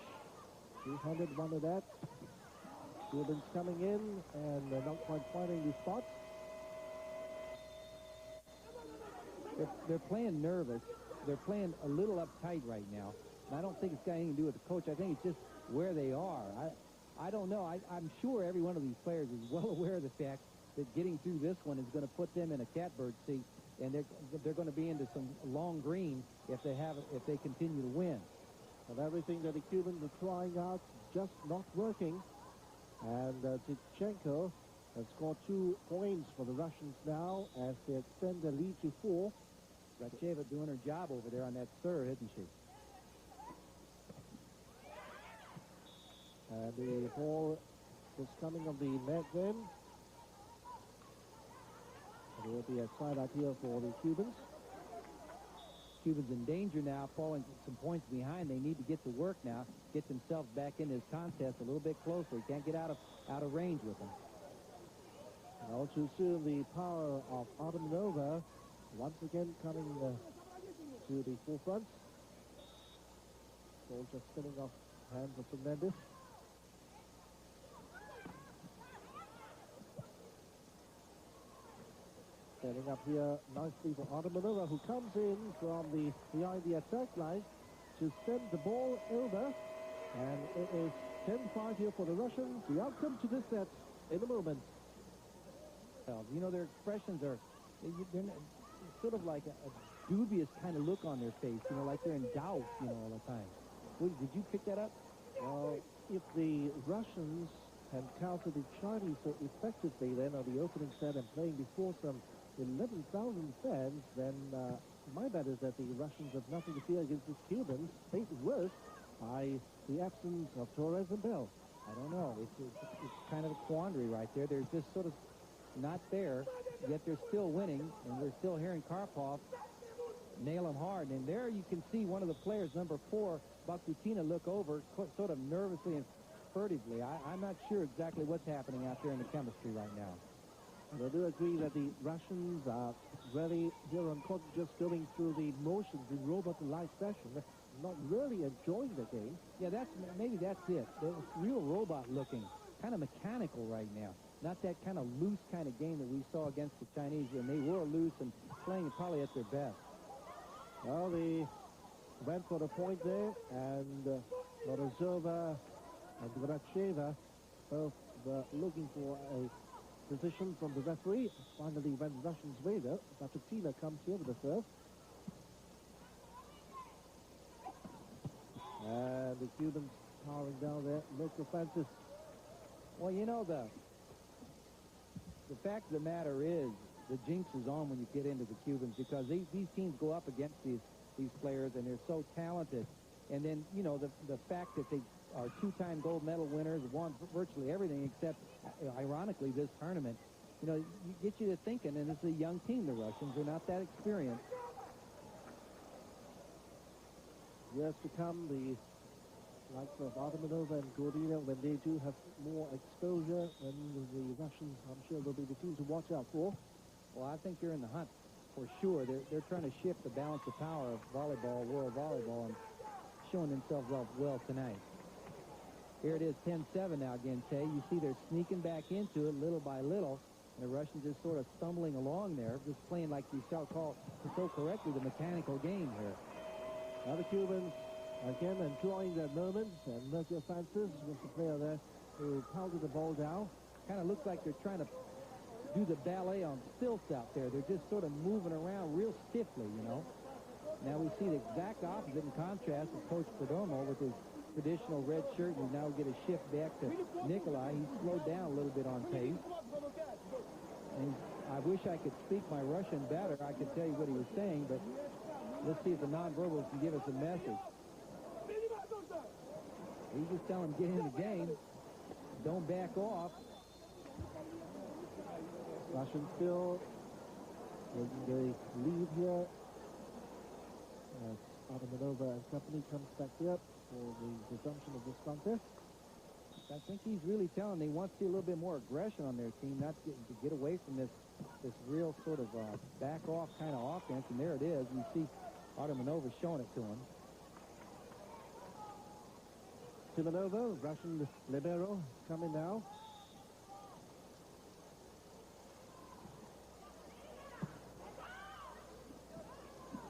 200, one of that. Cubans coming in and not quite finding the spots. They're playing nervous. They're playing a little uptight right now. And I don't think it's got anything to do with the coach. I think it's just where they are. I don't know. I'm sure every one of these players is well aware of the fact that getting through this one is going to put them in a catbird seat, and they're going to be into some long green if they continue to win. And everything that the Cubans are trying out just not working. And Tichenko has scored 2 points for the Russians now as they extend the lead to 4. Racheva doing her job over there on that serve, isn't she? And the ball is coming on the net then. There will be a side out here for the Cubans. Cubans in danger now, falling some points behind. They need to get to work now, get themselves back in this contest a little bit closer. You can't get out of range with them. All too soon, the power of Artemonova once again coming to the forefront. Ball just spinning off hands of Fernandez. Setting up here nicely for Artemonova, who comes in from behind the attack line to send the ball over. And it is 10-5 here for the Russians. The outcome to this set in a moment. Well, you know, their expressions are they're sort of like a dubious kind of look on their face, you know, like they're in doubt, you know, all the time. Did you pick that up? Well, if the Russians had countered the Chinese so effectively then on the opening set and playing before some 11,000 fans, then my bet is that the Russians have nothing to fear against the Cubans, made worse by the absence of Torres and Bell. I don't know. It's kind of a quandary right there. They're just sort of not there, yet they're still winning, and we're still hearing Karpov nail them hard. And there you can see one of the players, number 4, Bakutina, look over sort of nervously and furtively. I'm not sure exactly what's happening out there in the chemistry right now. And I do agree that the Russians are really here on court just going through the motions in robot-like fashion, not really enjoying the game. Yeah, maybe that's it. They're real robot-looking, kind of mechanical right now. Not that kind of loose kind of game that we saw against the Chinese, and they were loose and playing probably at their best. Well, they went for the point there, and Morozova and Gracheva both looking for a position from the referee. Finally went Russians' way though. Bakutina comes here with the serve. And the Cubans powering down there. Mr. Francis. Well, you know, the fact of the matter is the jinx is on when you get into the Cubans, because these teams go up against these players, and they're so talented. And then, you know, the fact that they are 2-time gold medal winners, won virtually everything except, ironically, this tournament, you know, get you to thinking, and it's a young team, the Russians. They're not that experienced. Years to come, the like Artemanova and Gordina, when they do have more exposure, and the Russians, I'm sure, will be the team to watch out for. Well, I think they're in the hunt for sure. They're trying to shift the balance of power of volleyball, world volleyball, and showing themselves off well tonight. Here it is, 10-7 now again, Tay. You see they're sneaking back into it little by little, and the Russians just sort of stumbling along there, just playing like you shall call so correctly the mechanical game here. Now the Cubans, again, enjoying their moments, and Mercury Francis was the player there who pounded the ball down. Kind of looks like they're trying to do the ballet on stilts out there. They're just sort of moving around real stiffly, you know. Now we see the exact opposite in contrast of Coach Perdomo with his traditional red shirt. We now get a shift back to Nikolai. He's slowed down a little bit on pace. And I wish I could speak my Russian better. I could tell you what he was saying, but let's see if the nonverbals can give us a message. He's just telling him, get in the game. Don't back off. Russian still in the lead here. As Artemanova and company comes back here for the resumption of this contest. I think he's really telling they want to see a little bit more aggression on their team, not to get away from this real sort of back-off kind of offense. And there it is. You see Artemanova showing it to him. Timonova, Russian libero, coming now.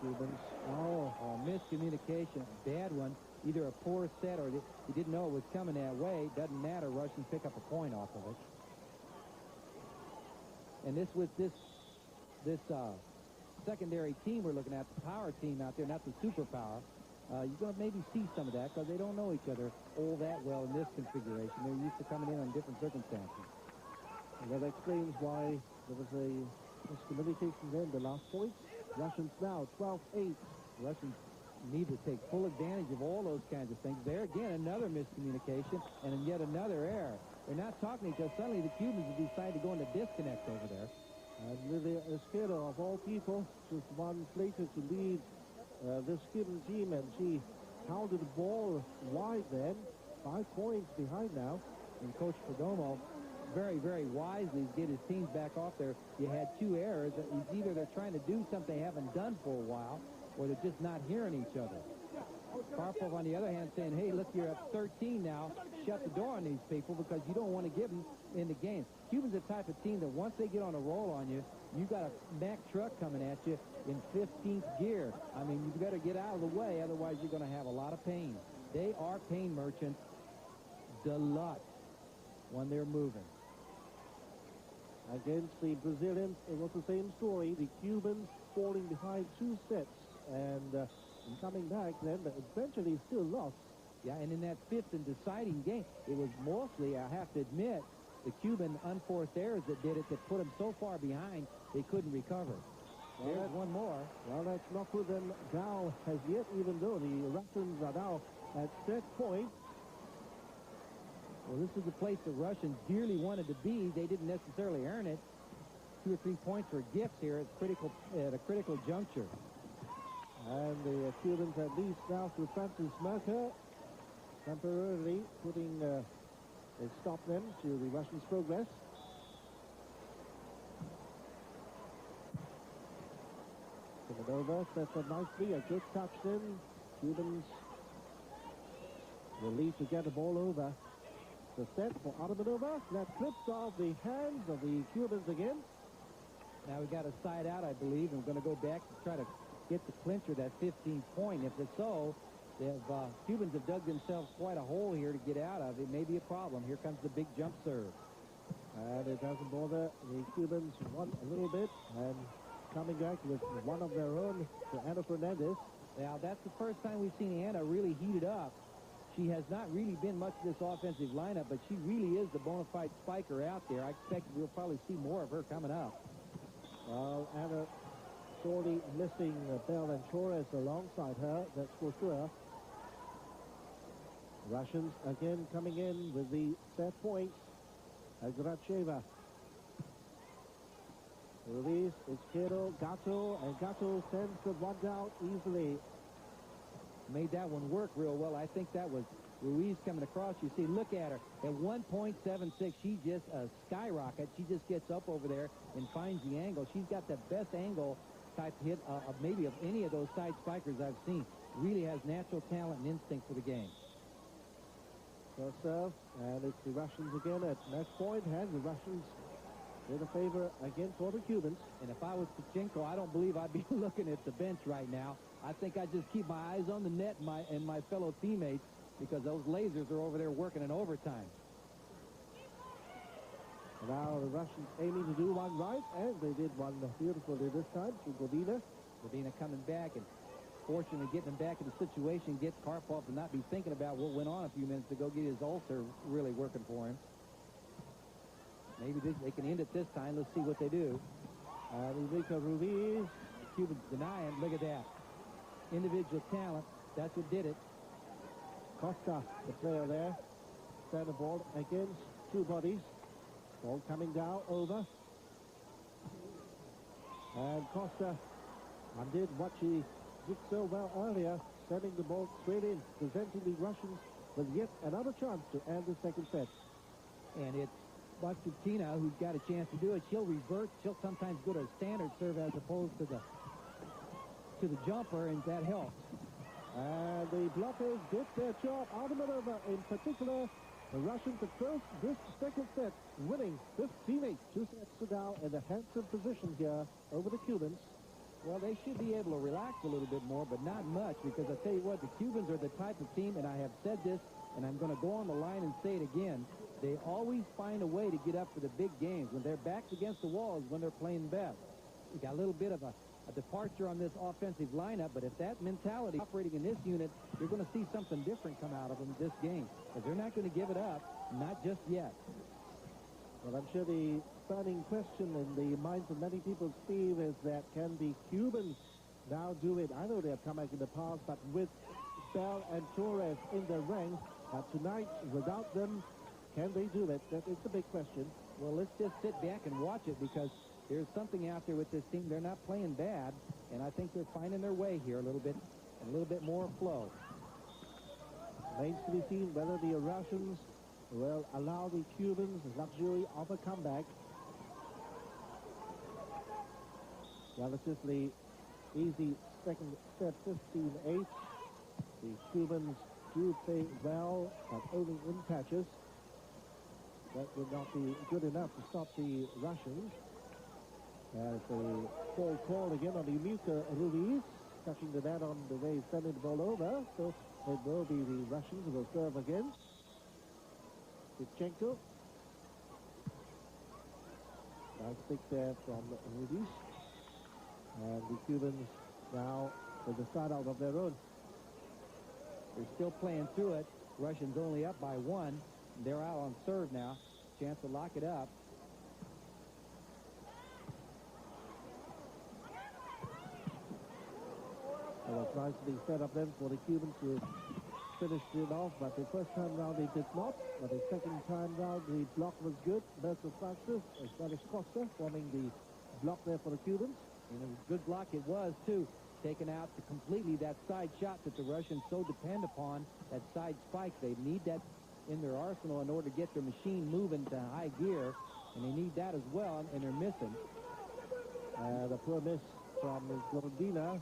Cubans. Oh, miscommunication. Bad one. Either a poor set or he didn't know it was coming that way. Doesn't matter. Russians pick up a point off of it. And this was this secondary team we're looking at, the power team out there, not the superpower. You're going to maybe see some of that because they don't know each other all that well in this configuration. They're used to coming in on different circumstances. And that explains why there was a miscommunication there in the last point. Russians now 12-8. Russians need to take full advantage of all those kinds of things. There again, another miscommunication and yet another error. They're not talking to each other. Suddenly the Cubans have decided to go into disconnect over there. And Lilia Esquero, of all people, just one slated to lead this Cuban team, and she pounded the ball wide then. 5 points behind now. And Coach Perdomo very, very wisely get his teams back off there. You had 2 errors. It's either they're trying to do something they haven't done for a while, or they're just not hearing each other. Karpov, on the other hand, saying, hey, look, you're up 13 now. Shut the door on these people because you don't want to give them in the game. Cuba's the type of team that once they get on a roll on you, you got a Mack truck coming at you in 15th gear. I mean, you better get out of the way, otherwise you're going to have a lot of pain. They are pain merchants deluxe when they're moving. Against the Brazilians, it was the same story. The Cubans falling behind 2 sets and coming back then, but eventually still lost. Yeah, and in that 5th and deciding game, it was mostly, I have to admit, the Cuban unforced errors that did it, that put them so far behind they couldn't recover. Well, there's one more. Well, that's not put them down as yet, even though the Russians are now at set point. Well, this is the place the Russians dearly wanted to be. They didn't necessarily earn it. 2 or 3 points were gifts here at a critical juncture. And the Cubans at least now through Francis Merker, temporarily putting a stop them to the Russians' progress. Timonova sets up nicely, a good touch in. Cubans will lead to get the ball over. The set for Artemanova. That clips off the hands of the Cubans again. Now we got a side out, I believe, and we're going to go back to try to get the clincher, that 15th point. If it's so, Cubans have dug themselves quite a hole here to get out of. It may be a problem. Here comes the big jump serve. And it doesn't bother the Cubans one a little bit. And coming back with one of their own to Ana Fernandez. Now, that's the first time we've seen Ana really heated up. She has not really been much of this offensive lineup, but she really is the bona fide spiker out there. I expect we'll probably see more of her coming up. Well, Ana sorely missing Bell and Torres alongside her, that's for sure. Russians again coming in with the set points. Gracheva. Ruiz, Izquierdo, Gatto, and Gatto sends the one down easily. Made that one work real well. I think that was Ruiz coming across. You see, look at her. At 1.76, she just skyrockets. She just gets up over there and finds the angle. She's got the best angle type hit maybe of any of those side spikers I've seen. Really has natural talent and instinct for the game. First serve, and it's the Russians again at match point, and the Russians in a favor again for the Cubans. And if I was Pachenko, I don't believe I'd be looking at the bench right now. I think I'd just keep my eyes on the net and my fellow teammates, because those lasers are over there working in overtime. Now the Russians aiming to do one right, and they did one beautifully this time to Godina. Godina coming back, and fortunately getting him back in the situation, gets Karpov to not be thinking about what went on a few minutes ago, get his ulcer really working for him. Maybe they can end it this time. Let's see what they do. Enrique Ruiz. Cubans denying. Look at that. Individual talent. That's what did it. Costa, the player there, center ball against two bodies. Ball coming down over. And Costa undid what she did so well earlier, sending the ball straight in, presenting the Russians with yet another chance to end the second set. And it's Bustutina who's got a chance to do it. She'll revert. She'll sometimes go to a standard serve as opposed to the jumper, and that helps. And the blockers did their job. Artemanova in particular, the Russians at first, this second set, winning 15-8. 2 sets to now in a handsome position here over the Cubans. Well, they should be able to relax a little bit more, but not much, because I tell you what, the Cubans are the type of team, and I have said this, and I'm going to go on the line and say it again, they always find a way to get up for the big games. When their backs against the wall is when they're playing best. You got a little bit of a departure on this offensive lineup, but if that mentality operating in this unit, you're going to see something different come out of them this game, because they're not going to give it up, not just yet. Well, I'm sure the burning question in the minds of many people, Steve, is that can the Cubans now do it? I know they have come back in the past, but with Bell and Torres in the ranks, tonight, without them, can they do it? That is the big question. Well, let's just sit back and watch it, because there's something out there with this team. They're not playing bad, and I think they're finding their way here a little bit more flow. Remains to be seen whether the Russians will allow the Cubans the luxury of a comeback. Relatively easy second set, 15-8. The Cubans do play well, but only in patches. That would not be good enough to stop the Russians. As a full call again on the Enrique Ruiz, touching the net on the way he's sending the ball over. So it will be the Russians who will serve again. Tichenko. Nice pick there from Ruiz. And the Cubans now with the start out of their own. They're still playing through it. Russians only up by 1. They're out on serve now. Chance to lock it up. Well, it's nice to be set up then for the Cubans to finish it off, but the first time round they did not. But the second time round the block was good. Berto Francis as well as Costa forming the block there for the Cubans. And a good block it was, too. Taken out to completely that side shot that the Russians so depend upon, that side spike. They need that in their arsenal in order to get their machine moving to high gear, and they need that as well, and they're missing. The poor miss from Godina.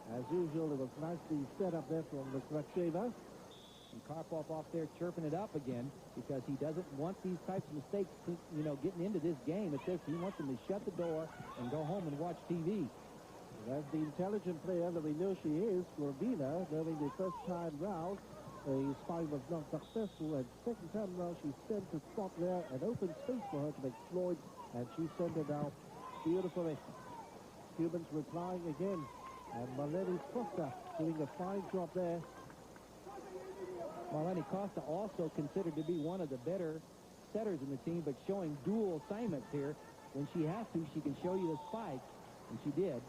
As usual, it was nicely set up there from the Kracheva. And Karpov off there chirping it up again, because he doesn't want these types of mistakes, getting into this game. It's just he wants them to shut the door and go home and watch TV. That's the intelligent player that we know she is, Godina, knowing the first time round the spike was not successful, and second time round she sent a spot there, an open space for her to exploit, and she sent it out beautifully. Cubans replying again, and Marlene Costa doing a fine job there. Marlene Costa also considered to be one of the better setters in the team, but showing dual assignments here. When she has to, she can show you the spike, and she did.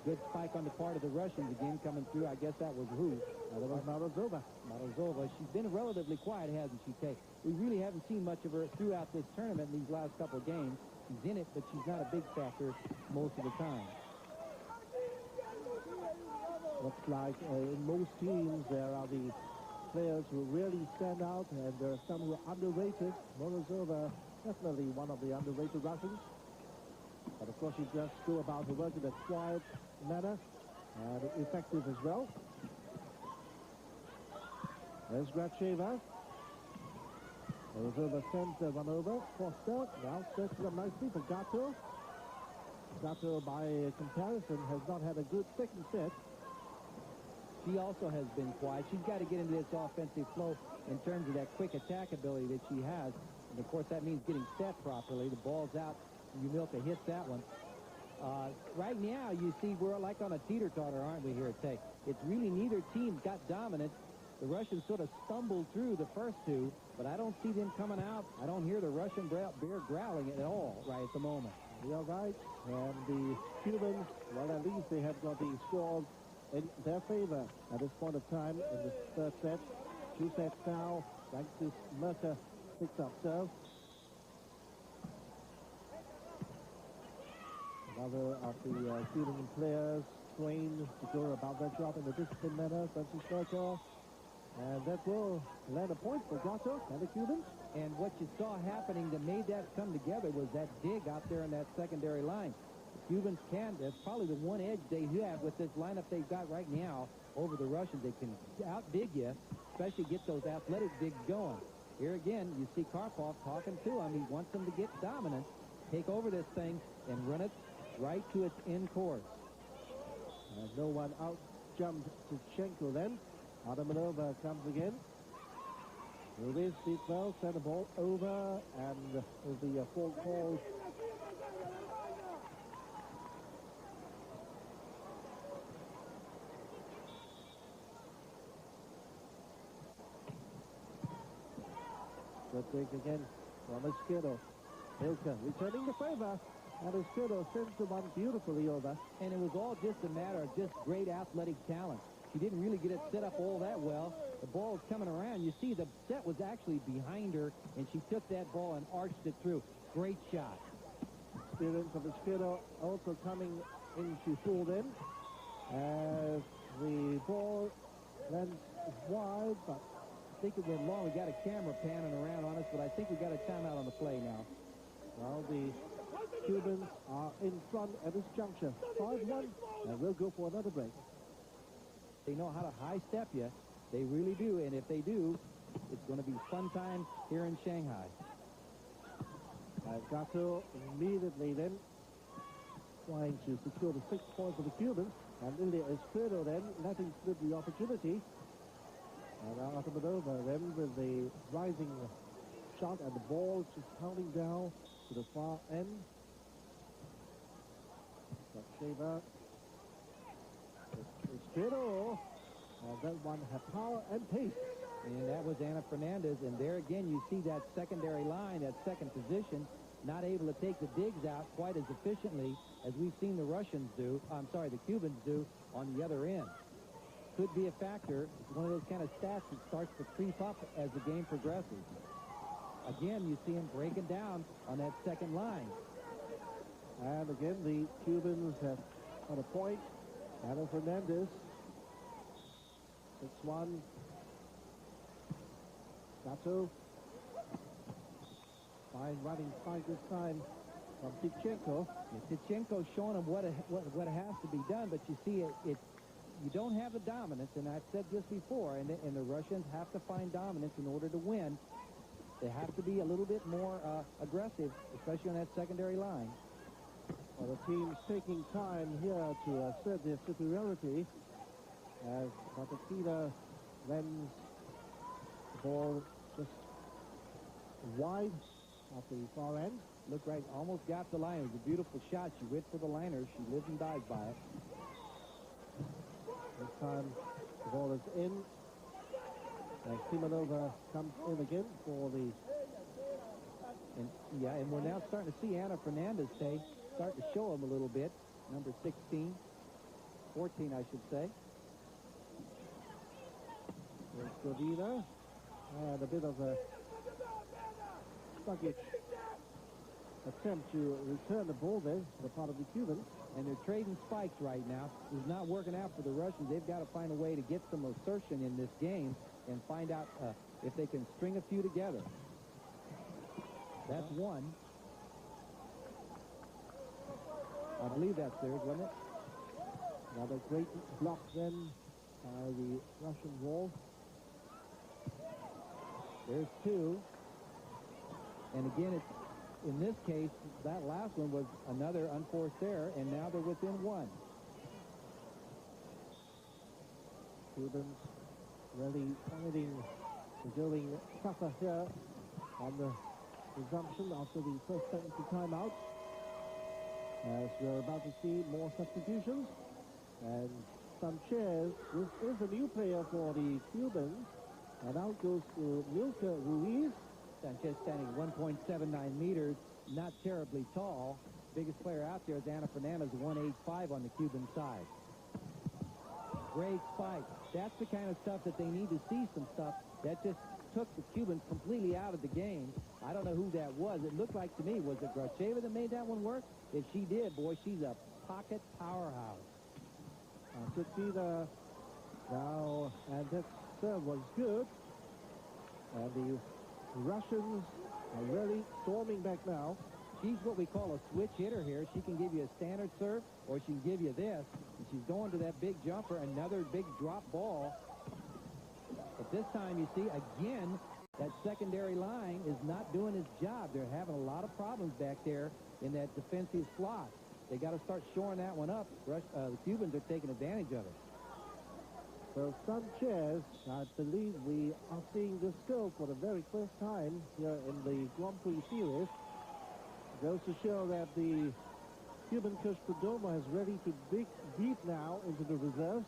Good spike on the part of the Russians again coming through. I guess that was who? That was Morozova. Morozova. She's been relatively quiet, hasn't she, Kay? We really haven't seen much of her throughout this tournament in these last couple of games. She's in it, but she's not a big factor most of the time. Looks like in most teams there are the players who really stand out, and there are some who are underrated. Morozova, definitely one of the underrated Russians. But of course, she just go about her work in a quiet manner and effective as well. There's Gracheva. Morozova sends one over. Foster now sets them nicely for Gato. Gato, by comparison, has not had a good second set. She also has been quiet. She's got to get into this offensive flow in terms of that quick attack ability that she has. And, of course, that means getting set properly. The ball's out. Yumilka hits that one. Right now, you see, we're like on a teeter-totter, aren't we, here at Tay? It's really neither team got dominant. The Russians sort of stumbled through the first two, but I don't see them coming out. I don't hear the Russian bear growling at all right at the moment. You're right. And the Cubans, well, at least they have got the scores in their favor at this point of time in the third set. 2 sets now. Francis Mercer picks up serve. Another of the Cuban players trained to go about their job in a disciplined manner, Francis Mercer. And that will land a point for Gato and the Cubans. And what you saw happening that made that come together was that dig out there in that secondary line. The Cubans can, that's probably the one edge they have with this lineup they've got right now over the Russians. They can out-dig you, especially get those athletic digs going. Here again, you see Karpov talking to him. He wants them to get dominant, take over this thing, and run it right to its end course. No one out-jumped Tichenko then. Adamanova comes again. Ruiz did well, sent the ball over, and the fault call. Good take again from Esquerdo. Hilke returning the favor, and Esquerdo sends the one beautifully over. And it was all just a matter of just great athletic talent. She didn't really get it set up all that well. The ball is coming around. You see the set was actually behind her, and she took that ball and arched it through. Great shot. Experience of Esquerdo also coming into full then. As the ball lands wide, but I think it went long. We got a camera panning around on us, but I think we got a timeout on the play now. well, the Cubans are in front at this juncture. 5-1, and we'll go for another break. They know how to high-step you. They really do, and if they do, it's going to be fun time here in Shanghai. Gato immediately then trying to secure the 6 points for the Cubans, and Ilya Esquerdo then letting slip the opportunity. And Adamanova then with the rising shot, and the ball just pounding down to the far end. Shaver. Esquerdo. That one had power and pace. And that was Ana Fernandez. And there again, you see that secondary line, that second position, not able to take the digs out quite as efficiently as we've seen the the Cubans do on the other end. Could be a factor. It's one of those kind of stats that starts to creep up as the game progresses. Again, you see him breaking down on that second line. And again, the Cubans have on a point. Ana Fernandez. 6-1. Gato. Fine running fight this time from Tichenko. Yeah, Tichenko's showing him what has to be done, but you see, you don't have the dominance, and I've said this before, and the Russians have to find dominance in order to win. They have to be a little bit more aggressive, especially on that secondary line. Well, the team's taking time here to assert their superiority as Batakina lends the ball just wide off the far end. Look right, almost got the line. It was a beautiful shot. She went for the liner. She lives and dies by it. This time the ball is in. And Simonova comes in again for the... And we're now starting to see Ana Fernandez start to show him a little bit. Number 16. 14, I should say. There's Godina. And a bit of a sluggish attempt to return the ball there to the part of the Cubans. And they're trading spikes right now. It's not working out for the Russians. They've got to find a way to get some assertion in this game. and find out if they can string a few together. That's one. I believe that's theirs, wasn't it? Another great block then by the Russian wall. There's two. And again, in this case, that last one was another unforced error, and now they're within one. Cubans really finding going tougher here on the resumption after the first penalty timeout. As we're about to see more substitutions. And Sanchez, this is a new player for the Cubans. And out goes to Milka Ruiz. Sanchez standing 1.79 meters, not terribly tall. Biggest player out there is Ana Fernandez, 1.85 on the Cuban side. Great spike. That's the kind of stuff that they need to see, some stuff that just took the Cubans completely out of the game. I don't know who that was. It looked like to me, was it Gracheva that made that one work? If she did, boy, she's a pocket powerhouse. Cristina now, and that serve was good. And the Russians are really storming back now. She's what we call a switch hitter here. She can give you a standard serve, or she can give you this. And she's going to that big jumper, another big drop ball. But this time, you see, again, that secondary line is not doing its job. They're having a lot of problems back there in that defensive slot. They got to start shoring that one up. The Cubans are taking advantage of it. So Sanchez, I believe we are seeing this girl for the very first time here in the Grand Prix series. It goes to show that the Cuban coach Perdomo is ready to dig deep now into the reserves.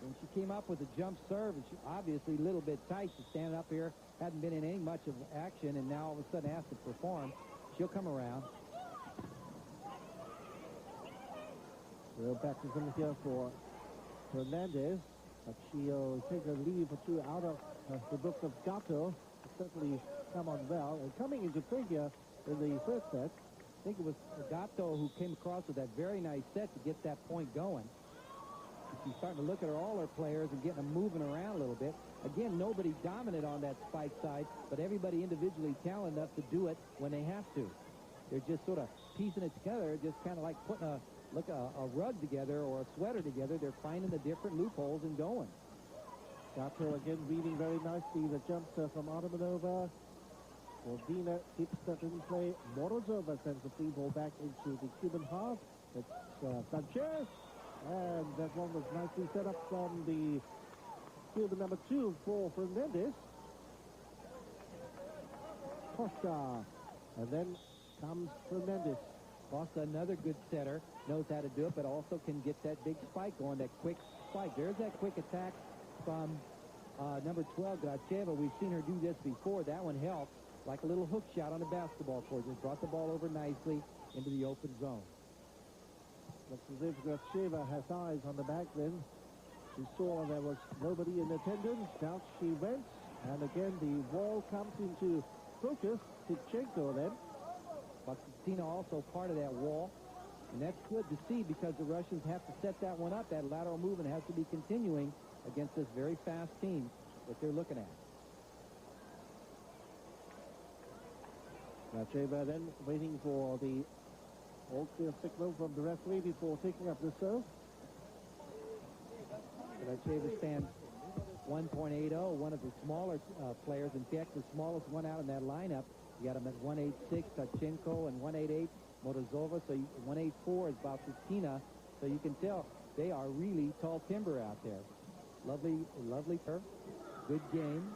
And she came up with a jump serve, and she obviously a little bit tight to stand up here. Hadn't been in any much of action, and now all of a sudden has to perform. She'll come around. Real baptism here for Fernandez, but she'll take a leave or two out of the book of Gato. Certainly come on well. And coming into figure in the first set, I think it was Gato who came across with that very nice set to get that point going. She's starting to look at all her players and getting them moving around a little bit. Again, nobody dominant on that spike side, but everybody individually talented enough to do it when they have to. They're just sort of piecing it together, just kind of like putting a rug together or a sweater together. They're finding the different loopholes and going. Gato again reading very nicely the jump serve from Artemanova. Gordina keeps that in play. Morozova sends the free ball back into the Cuban half. It's Sanchez. And that one was nicely set up from the Cuban number 2 for Fernandez. Costa. And then comes Fernandez. Costa, another good setter, knows how to do it, but also can get that big spike going, that quick spike. There's that quick attack from number 12, Gracheva. We've seen her do this before. That one helped, like a little hook shot on a basketball court. Just brought the ball over nicely into the open zone. Looks as if Gracheva has eyes on the back then. She saw there was nobody in attendance. Down she went. And again, the wall comes into focus. Tichenko then. Bakstina also part of that wall. And that's good to see because the Russians have to set that one up. That lateral movement has to be continuing against this very fast team that they're looking at. Gracheva then waiting for the all-clear signal from the referee before taking up the serve. Gracheva stands 1.80, one of the smaller players. In fact, the smallest one out in that lineup. You got him at 1.86, Tichenko, and 1.88, Morozova. So 1.84 is Bakstina. So you can tell they are really tall timber out there. Lovely, lovely her. Good game.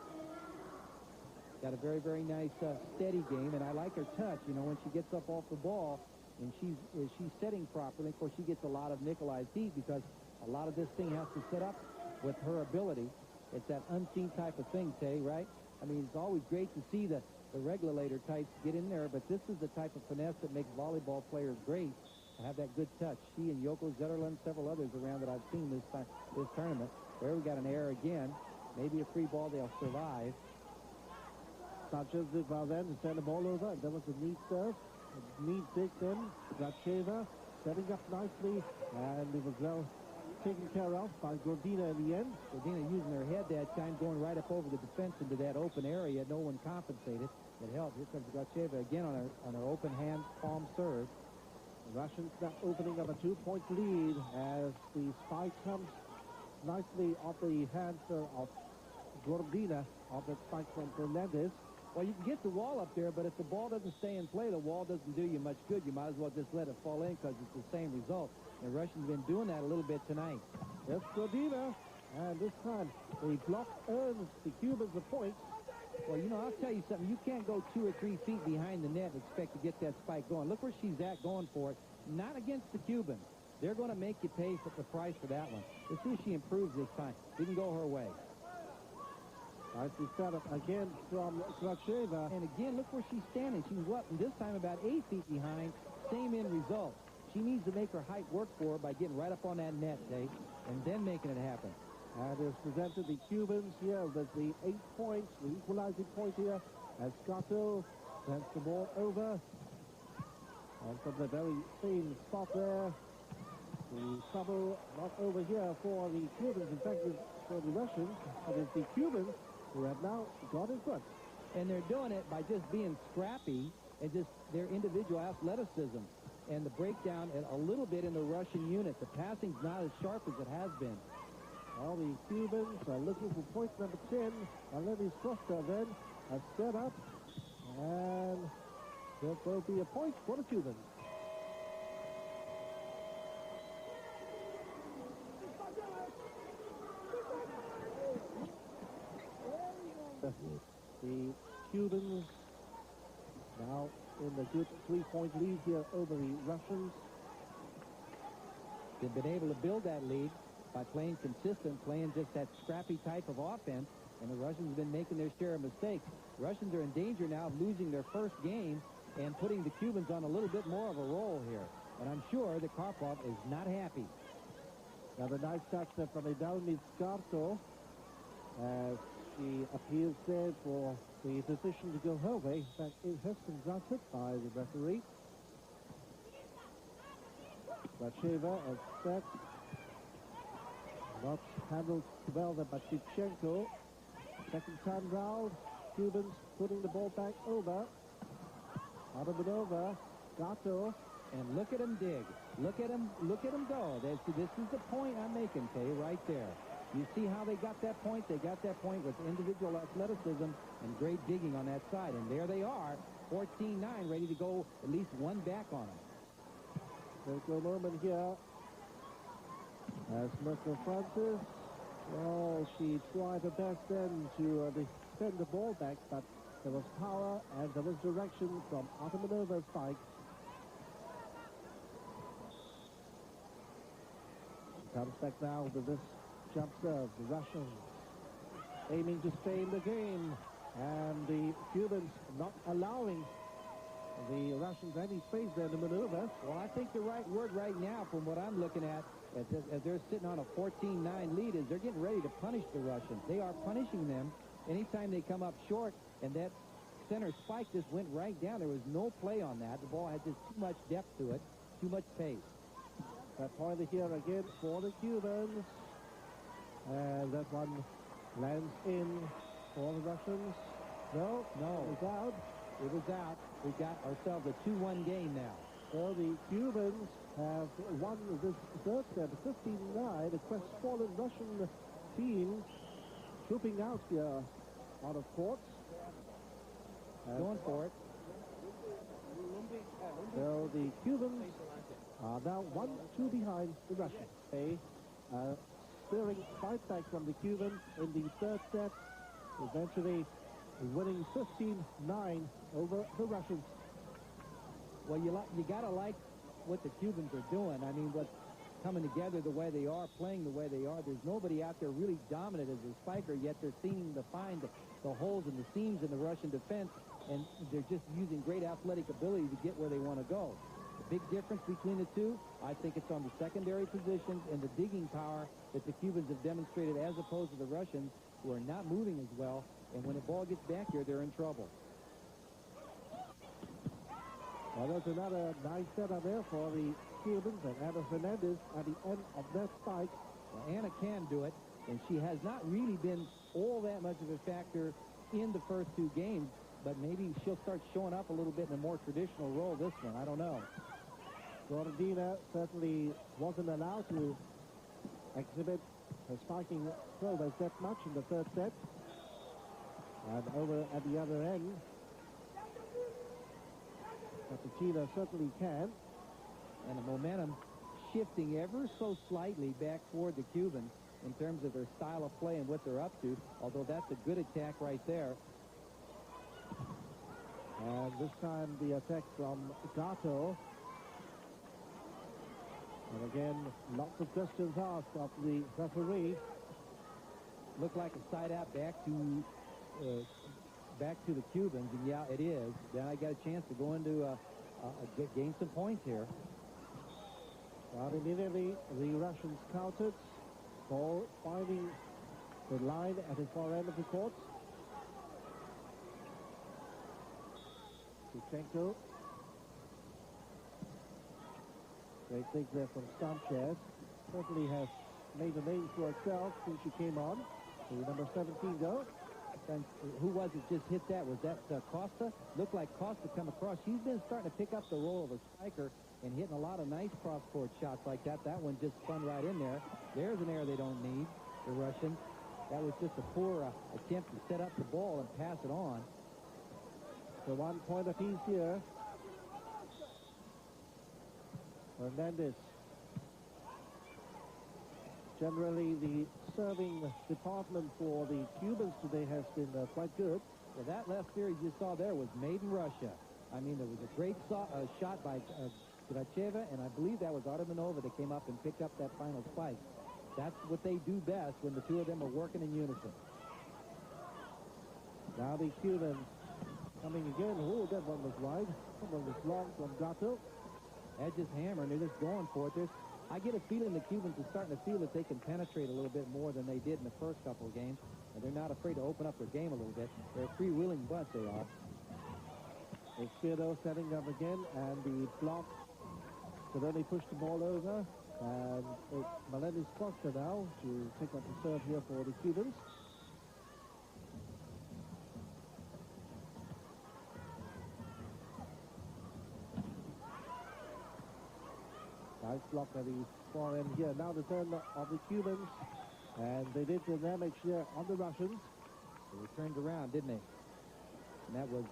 Got a very, very nice steady game, and I like her touch. You know, when she gets up off the ball and she's setting properly, of course, she gets a lot of Nikolai's heat because a lot of this thing has to set up with her ability. It's that unseen type of thing, Tay, right? I mean, it's always great to see the regulator types get in there, but this is the type of finesse that makes volleyball players great, to have that good touch. She and Yoko Zetterlund, several others around that I've seen this tournament. There we got an error again. Maybe a free ball, they'll survive. Sanchez did well then to send the ball over. There was a neat serve. A neat dig then. Gracheva setting up nicely, and it was well taken care of by Gordina in the end. Gordina using her head that time, going right up over the defense into that open area. No one compensated. It helped. Here comes Gacheva again on her open hand palm serve. The Russians now opening up a 2-point lead as the spike comes nicely off the hands of Gordina, off that spike from Fernandez. Well, you can get the wall up there, but if the ball doesn't stay in play, the wall doesn't do you much good. You might as well just let it fall in because it's the same result. The Russians have been doing that a little bit tonight. It's Gordina, and this time the block earns the Cubans a point. Well, you know, I'll tell you something. You can't go 2 or 3 feet behind the net and expect to get that spike going. Look where she's at going for it. Not against the Cubans. They're going to make you pay for the price for that one. Let's see if she improves this time. Didn't go her way. Nicely set up again from Kracheva. And again, look where she's standing. She's what? This time about 8 feet behind. Same end result. She needs to make her height work for her by getting right up on that net, Dave, and then making it happen. And is presented the Cubans here with the 8 points, the equalizing point here, as Scotto sends the ball over. And from the very same spot there, the trouble not over here for the Cubans. In fact, it's for the Russians, but it's the Cubans who have now got in front. And they're doing it by just being scrappy and just their individual athleticism and the breakdown a little bit in the Russian unit. The passing's not as sharp as it has been. All the Cubans are looking for point number 10. Alevis Costa then has set up, and there will be a point for the Cubans. The Cubans now in the good 3-point lead here over the Russians. They've been able to build that lead by playing consistent, playing just that scrappy type of offense, and the Russians have been making their share of mistakes. The Russians are in danger now of losing their first game and putting the Cubans on a little bit more of a roll here. And I'm sure that Karpov is not happy. Now the nice touch there from Idalmi Scarto as she appeals there for the decision to go her way. In fact, it has been granted by the referee. Kracheva is set. Not handled well there by Tichenko. Second time round, Cubans putting the ball back over. Adamanova, Gato, and look at him dig. Look at him go. This is the point I'm making, Kay, right there. You see how they got that point? They got that point with individual athleticism and great digging on that side. And there they are, 14-9, ready to go at least one back on them. There's a moment here as Mr. Francis, well, she tried her best then to defend the ball back, but there was power and there was direction from Atamanova's spike. Comes back now with this jump serve. The Russians aiming to stay in the game, and the Cubans not allowing the Russians any space there to maneuver. Well, I think the right word right now, from what I'm looking at, as they're sitting on a 14-9 lead, is they're getting ready to punish the Russians. They are punishing them anytime they come up short, and that center spike just went right down. There was no play on that. The ball had just too much depth to it, too much pace. That pointer here again for the Cubans. And that one lands in for the Russians. No, it was out. It was out. We got ourselves a 2-1 game now. So the Cubans have won this third set, 15-9. The crestfallen Russian team trooping out here out of court. Going for it. So the Cubans are now 1-2 behind the Russians. A stirring fight back from the Cubans in the third set, eventually winning 15-9 over the Russians. Well, you gotta like what the Cubans are doing. I mean, what's coming together the way they are, playing the way they are. There's nobody out there really dominant as a spiker, yet they're seeming to find the holes and the seams in the Russian defense, and they're just using great athletic ability to get where they want to go. The big difference between the two, I think it's on the secondary positions and the digging power that the Cubans have demonstrated as opposed to the Russians, who are not moving as well, and when the ball gets back here, they're in trouble. Well, there's another nice setup there for the Cubans, and Ana Fernandez at the end of their spike Anna can do it, and she has not really been all that much of a factor in the first two games, but maybe she'll start showing up a little bit in a more traditional role this one. I don't know. Gordina certainly wasn't allowed to exhibit her spiking prowess that much in the third set. And over at the other end, Cappuccino certainly can. And the momentum shifting ever so slightly back toward the Cubans in terms of their style of play and what they're up to, although that's a good attack right there. And this time the attack from Gato. And again, lots of questions asked of the referee. Looked like a side out back to the Cubans, and yeah, it is. Then I got a chance to go into gain some points here. Well, immediately the Russians countered, Paul finding the line at the far end of the court. Shevchenko. Great dig there from Sanchez. Certainly has made a name for herself since she came on. The number 17 go. And who was it just hit that? Was that Costa? Looked like Costa come across. She's been starting to pick up the role of a spiker and hitting a lot of nice cross-court shots like that. That one just spun right in there. There's an error they don't need, the Russians. That was just a poor attempt to set up the ball and pass it on. So 1 point apiece here. Hernandez. Generally, the serving department for the Cubans today has been quite good. Well, that left series you saw there was made in Russia. I mean, there was a great shot by Gracheva, and I believe that was Artemanova that came up and picked up that final spike. That's what they do best when the two of them are working in unison. Now the Cubans coming again. Oh, that one was wide. That one was long from Gato. That's just hammering. They're just going for it. I get a feeling the Cubans are starting to feel that they can penetrate a little bit more than they did in the first couple of games, and they're not afraid to open up their game a little bit. They're a freewheeling bunch, they are. Esquerdo setting up again, and the block could only push the ball over, and it's Melenis Costa now to pick up the serve here for the Cubans. Nice block at the far end here. Now the turn of the Cubans, and they did the damage here on the Russians. They turned around, didn't they? And that was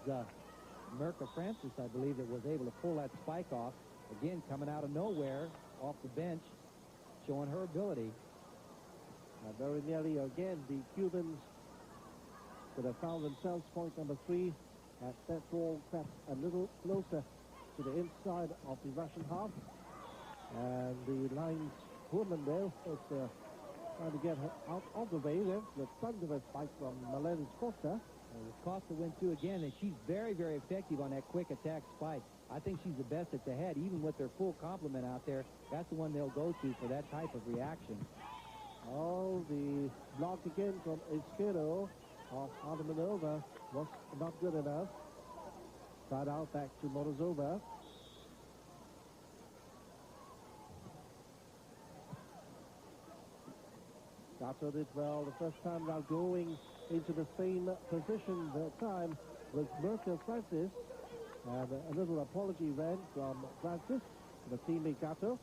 Mirka Francis, I believe, that was able to pull that spike off. Again, coming out of nowhere, off the bench, showing her ability. Very nearly again, the Cubans could have found themselves point number 3 at that ball crept a little closer to the inside of the Russian half. And the line's woman there was trying to get her out of the way there. The thunderous spike from Melenis Costa. Costa went through again, and she's very, very effective on that quick attack spike. I think she's the best at the head, even with their full complement out there. That's the one they'll go to for that type of reaction. Oh, the block again from Esquerdo of Artemanova was not good enough. Side out back to Morozova. Gato did well the first time, now going into the same position that time with Mirka Francis. And a little apology ran from Francis to the teammate Gato,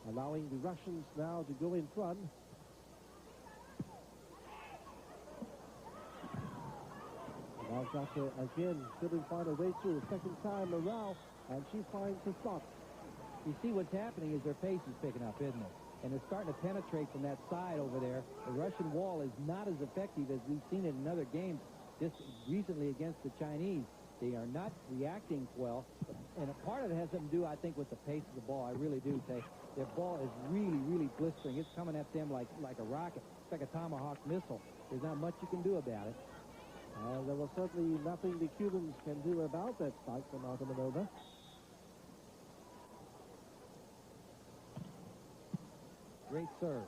allowing the Russians now to go in front. Now Gato again couldn't find a way through second time around, and she finds the spot. You see what's happening is their pace is picking up, isn't it? And they're starting to penetrate from that side over there. The Russian wall is not as effective as we've seen it in other games just recently against the Chinese. They are not reacting well. And a part of it has something to do, I think, with the pace of the ball. I really do say their ball is really, really blistering. It's coming at them like a rocket. It's like a Tomahawk missile. There's not much you can do about it. There was certainly nothing the Cubans can do about that spike from Artemanova. Great serve.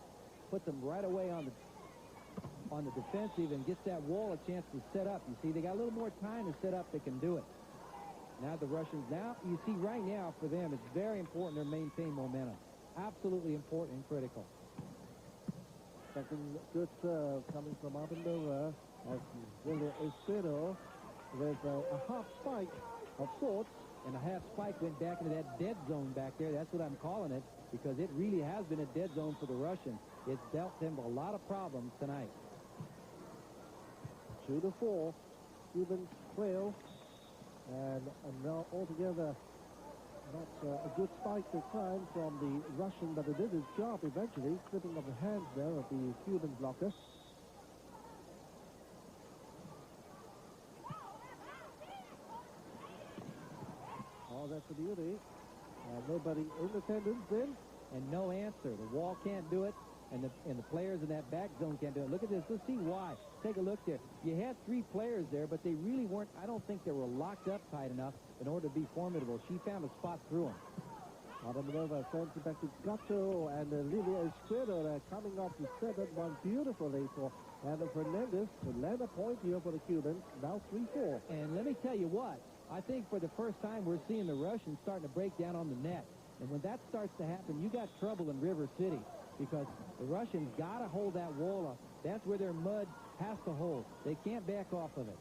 Puts them right away on the defensive and gets that wall a chance to set up. You see, they got a little more time to set up. They can do it. Now the Russians, you see right now for them, it's very important to maintain momentum. Absolutely important and critical. Second good serve coming from Artemidova as Vôlei Feminino with a half spike of sorts. And a half spike went back into that dead zone back there. That's what I'm calling it, because it really has been a dead zone for the Russians. It's dealt them a lot of problems tonight. 2-4. Cubans trail. And now altogether not a good spike this time from the Russian, but it did its job eventually, slipping off the hands there of the Cuban blocker. Oh, that's a beauty. Nobody in attendance then. And no answer. The wall can't do it, and the players in that back zone can't do it. Look at this. Let's see why. Take a look there. You had 3 players there, but they really weren't, I don't think they were locked up tight enough in order to be formidable. She found a spot through them. Artemidova sends it back to Gatto, and Lilia Esquero coming off the 7-1 beautifully for Ana Fernandez to land a point here for the Cubans. Now 3-4. And let me tell you what. I think for the first time we're seeing the Russians starting to break down on the net. And when that starts to happen, you got trouble in River City, because the Russians got to hold that wall up. That's where their mud has to hold. They can't back off of it.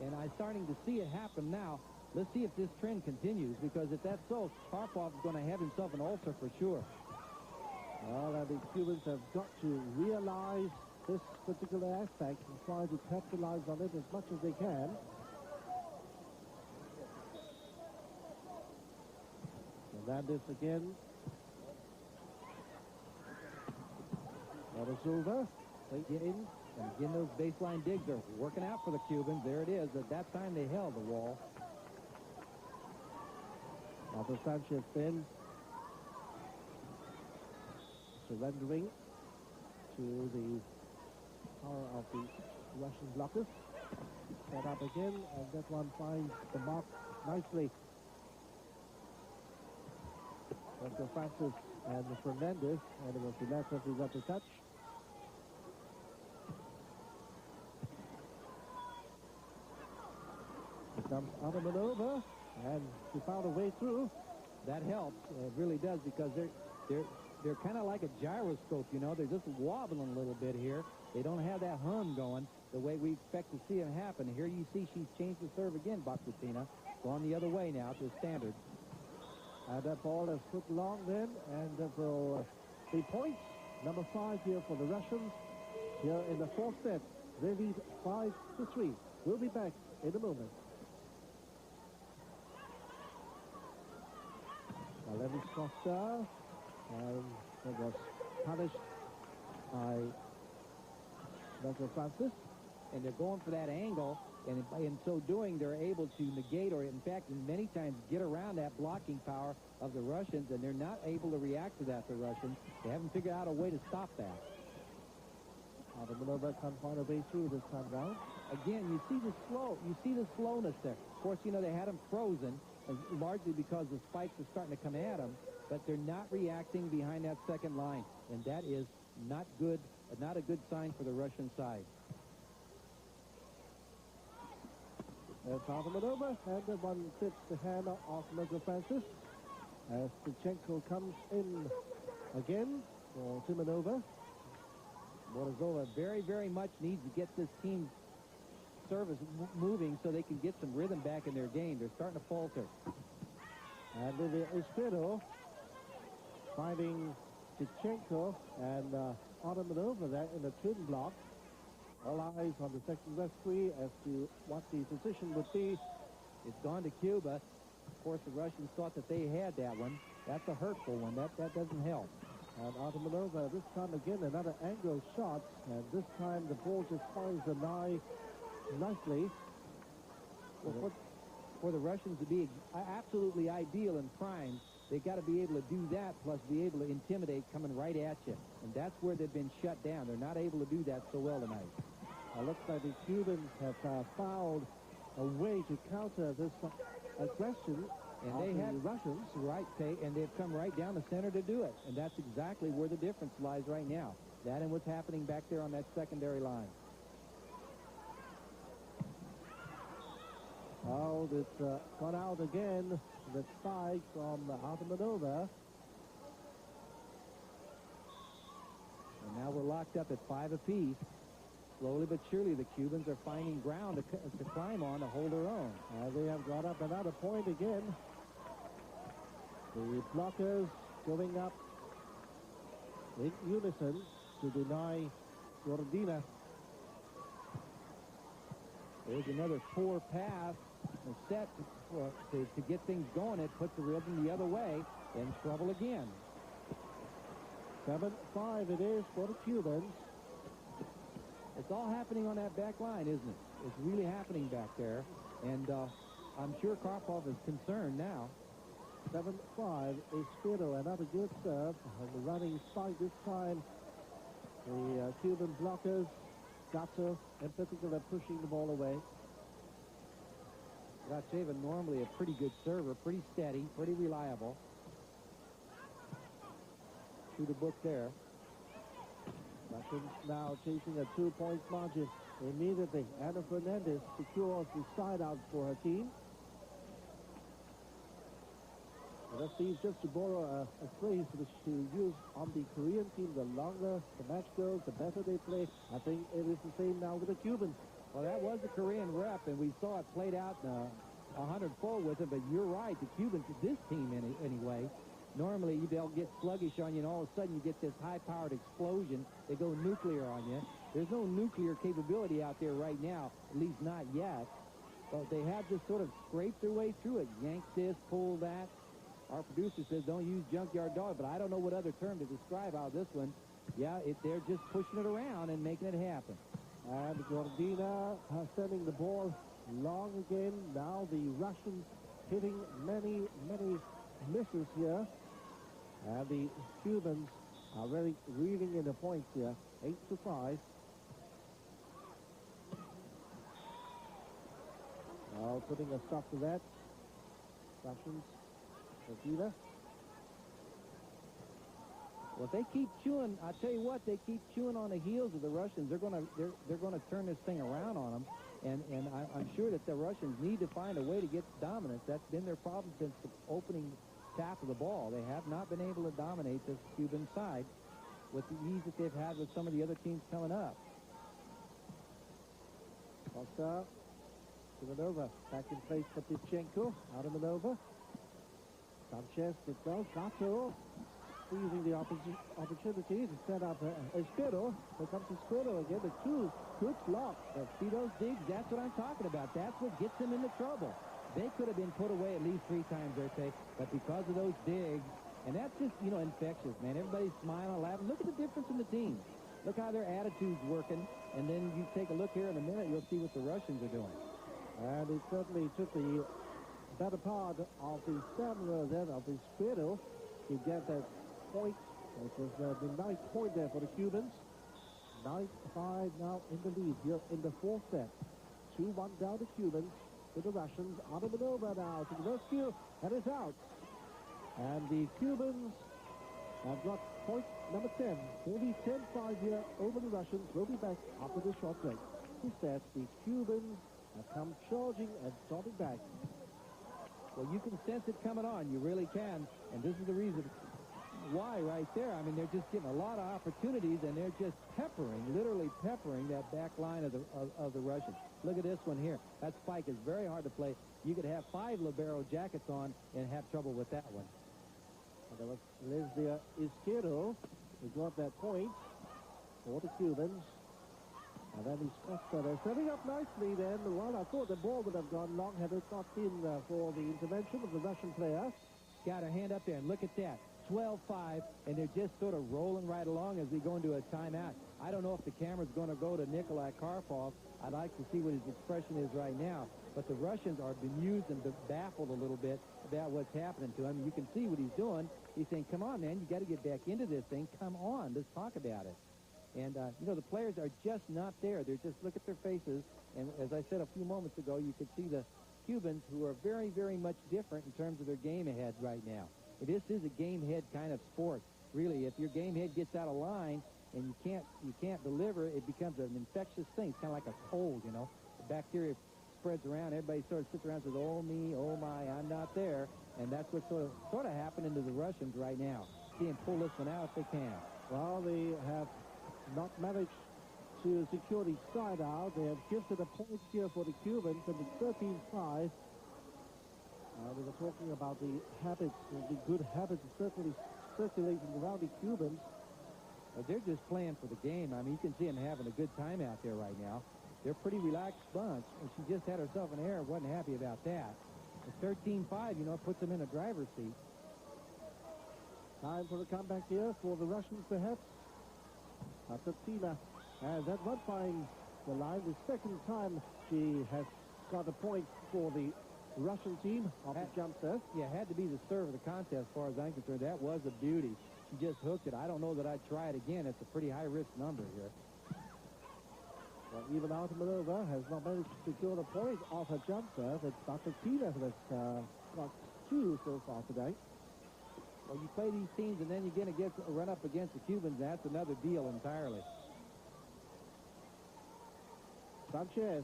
And I'm starting to see it happen now. Let's see if this trend continues, because if that's so, Karpov's going to have himself an ulcer for sure. Well, the Cubans have got to realize this particular aspect and try to capitalize on it as much as they can. Fernandez again. That is over. Get in. And again, those baseline digs are working out for the Cubans. There it is. At that time, they held the wall. Marta Sanchez then surrendering to the power of the Russian blockers. Set up again, and that one finds the mark nicely. Dr. Francis and Fernandez, and it was the latter who got the touch. Here comes Artemidova, and she found a way through. That helps. It really does, because they're kind of like a gyroscope, you know. They're just wobbling a little bit here. They don't have that hum going the way we expect to see it happen. Here you see she's changed the serve again, Bakrutina. Going the other way now to the standard. That ball is put long then, and that will be point number 5 here for the Russians. Here in the 4th set, they lead 5-3. We'll be back in a moment. Levis Costa, and that was punished by Dr. Francis. And they're going for that angle, and in so doing, they're able to negate, or in fact, many times get around that blocking power of the Russians, and they're not able to react to that, the Russians. They haven't figured out a way to stop that. Artemidova can't find a way through this time round. Again, you see the slowness there. Of course, you know, they had them frozen, largely because the spikes are starting to come at them, but they're not reacting behind that second line, and that is not good, not a good sign for the Russian side. There's Artemidova, and the one tips the hand of Dr. Francis as Tichenko comes in again for Simonova. Morozova very, very much needs to get this team service moving so they can get some rhythm back in their game. They're starting to falter. And Lilia Esquero finding Tichenko and Artemidova there in the twin block. All eyes on the second referee as to what the position would be. It's gone to Cuba. Of course, the Russians thought that they had that one. That's a hurtful one. That doesn't help. And Artemidova this time again another angle shot, and this time the ball just finds the eye nicely. Well, for the Russians to be absolutely ideal and primed, they've got to be able to do that, plus be able to intimidate coming right at you. And that's where they've been shut down. They're not able to do that so well tonight. It looks like the Cubans have found a way to counter this aggression. And they have Russians, right, and they've come right down the center to do it. And that's exactly where the difference lies right now. That and what's happening back there on that secondary line. Oh, it's got out again. The spike from Artemidova. And now we're locked up at 5 apiece. Slowly but surely, the Cubans are finding ground to climb on to hold their own. They have got up another point again. The blockers going up in unison to deny Gordina. There's another poor pass and set to get things going. It puts the rhythm the other way. In trouble again. 7-5 it is for the Cubans. It's all happening on that back line, isn't it? It's really happening back there. And I'm sure Karpov is concerned now. 7-5 is Spiro. Another good serve on the running spike this time. The Cuban blockers, Gatto in particular, pushing the ball away. Gacheva normally a pretty good server, pretty steady, pretty reliable. To the book there. Russians now chasing a 2-point margin immediately. Anna Fernandez secures the side out for her team. And let's see, just to borrow a phrase which to use on the Korean team, the longer the match goes, the better they play. I think it is the same now with the Cubans. Well, that was the Korean rep, and we saw it played out in 100-4 with it, but you're right, the Cubans, this team anyway, normally they'll get sluggish on you, and all of a sudden you get this high-powered explosion. They go nuclear on you. There's no nuclear capability out there right now, at least not yet. But they have just sort of scraped their way through it. Yank this, pull that. Our producer says don't use junkyard dog, but I don't know what other term to describe how this one. Yeah, they're just pushing it around and making it happen. And Gordina sending the ball long again. Now the Russians hitting many misses here. And the Cubans are really reeling in the points here. 8-5. Now putting a stop to that. Russians. Gordina. Well, if they keep chewing, I tell you what, they keep chewing on the heels of the Russians. They're going to turn this thing around on them, and I'm sure that the Russians need to find a way to get dominance. That's been their problem since the opening tap of the ball. They have not been able to dominate this Cuban side with the ease that they've had with some of the other teams coming up. Costa to Manova, back in place for Tichenko, out of Manova. Sanchez to go, Gato. Using the opportunity to set up Espiro. Here comes Espiro again. The two good blocks. See those digs? That's what I'm talking about. That's what gets them into trouble. They could have been put away at least 3 times, Erte, but because of those digs, and that's just, infectious, man. Everybody's smiling, laughing. Look at the difference in the team. Look how their attitude's working, and then you take a look here in a minute, you'll see what the Russians are doing. And it certainly took the better part of the stamina then of Espiro to get that point. It was the 9th point there for the Cubans. 9-5 now in the lead here in the 4th set. 2-1 down the Cubans to the Russians. Adamanova now to the rescue, and it's out. And the Cubans have got point number 10. Only 10-5 here over the Russians. We'll be back after this short break. He says the Cubans have come charging and storming back. Well, you can sense it coming on. You really can. And this is the reason why right there. I mean, they're just getting a lot of opportunities, and they're just peppering, literally peppering that back line of the Russians. Look at this one here. That spike is very hard to play. You could have 5 libero jackets on and have trouble with that one. And there was Leslia Izquierdo who got that point for the Cubans. And then he's Costa there, setting up nicely then. Well, I thought the ball would have gone long had it not been for the intervention of the Russian player. Got her hand up there, and look at that. 12-5, and they're just sort of rolling right along as we go into a timeout. I don't know if the camera's going to go to Nikolai Karpov. I'd like to see what his expression is right now. But the Russians are bemused and baffled a little bit about what's happening to him. You can see what he's doing. He's saying, come on, man, you got to get back into this thing. Come on, let's talk about it. And, the players are just not there. They're just, look at their faces. And as I said a few moments ago, you could see the Cubans, who are very, very much different in terms of their game ahead right now. This is a game head kind of sport. Really, if your game head gets out of line and you can't deliver, it becomes an infectious thing. It's kind of like a cold, The bacteria spreads around. Everybody sort of sits around and says, oh, me, oh, my, I'm not there. And that's what's sort of happening to the Russians right now. See them pull this one out if they can. Well, they have not managed to secure the side out. They have gifted a point here for the Cubans, and it's 13-5. We were talking about the habits, the good habits certainly circulating around the Cubans. They're just playing for the game. I mean, you can see them having a good time out there right now. They're a pretty relaxed bunch, and she just had herself an error. Wasn't happy about that. At 13-5, you know, it puts them in a driver's seat. Time for a comeback here for the Russians, perhaps. After Tina has that one finds the line. The second time she has got a point for the Russian team off the jump serve. Yeah, had to be the serve of the contest as far as I'm concerned. That was a beauty. She just hooked it. I don't know that I'd try it again. It's a pretty high-risk number here. Well, even Artemanova has not managed to secure a point off her jump serve. It's Dr. Tina who has got 2 so far today. Well, you play these teams and then you're going to run up against the Cubans. That's another deal entirely. Sanchez,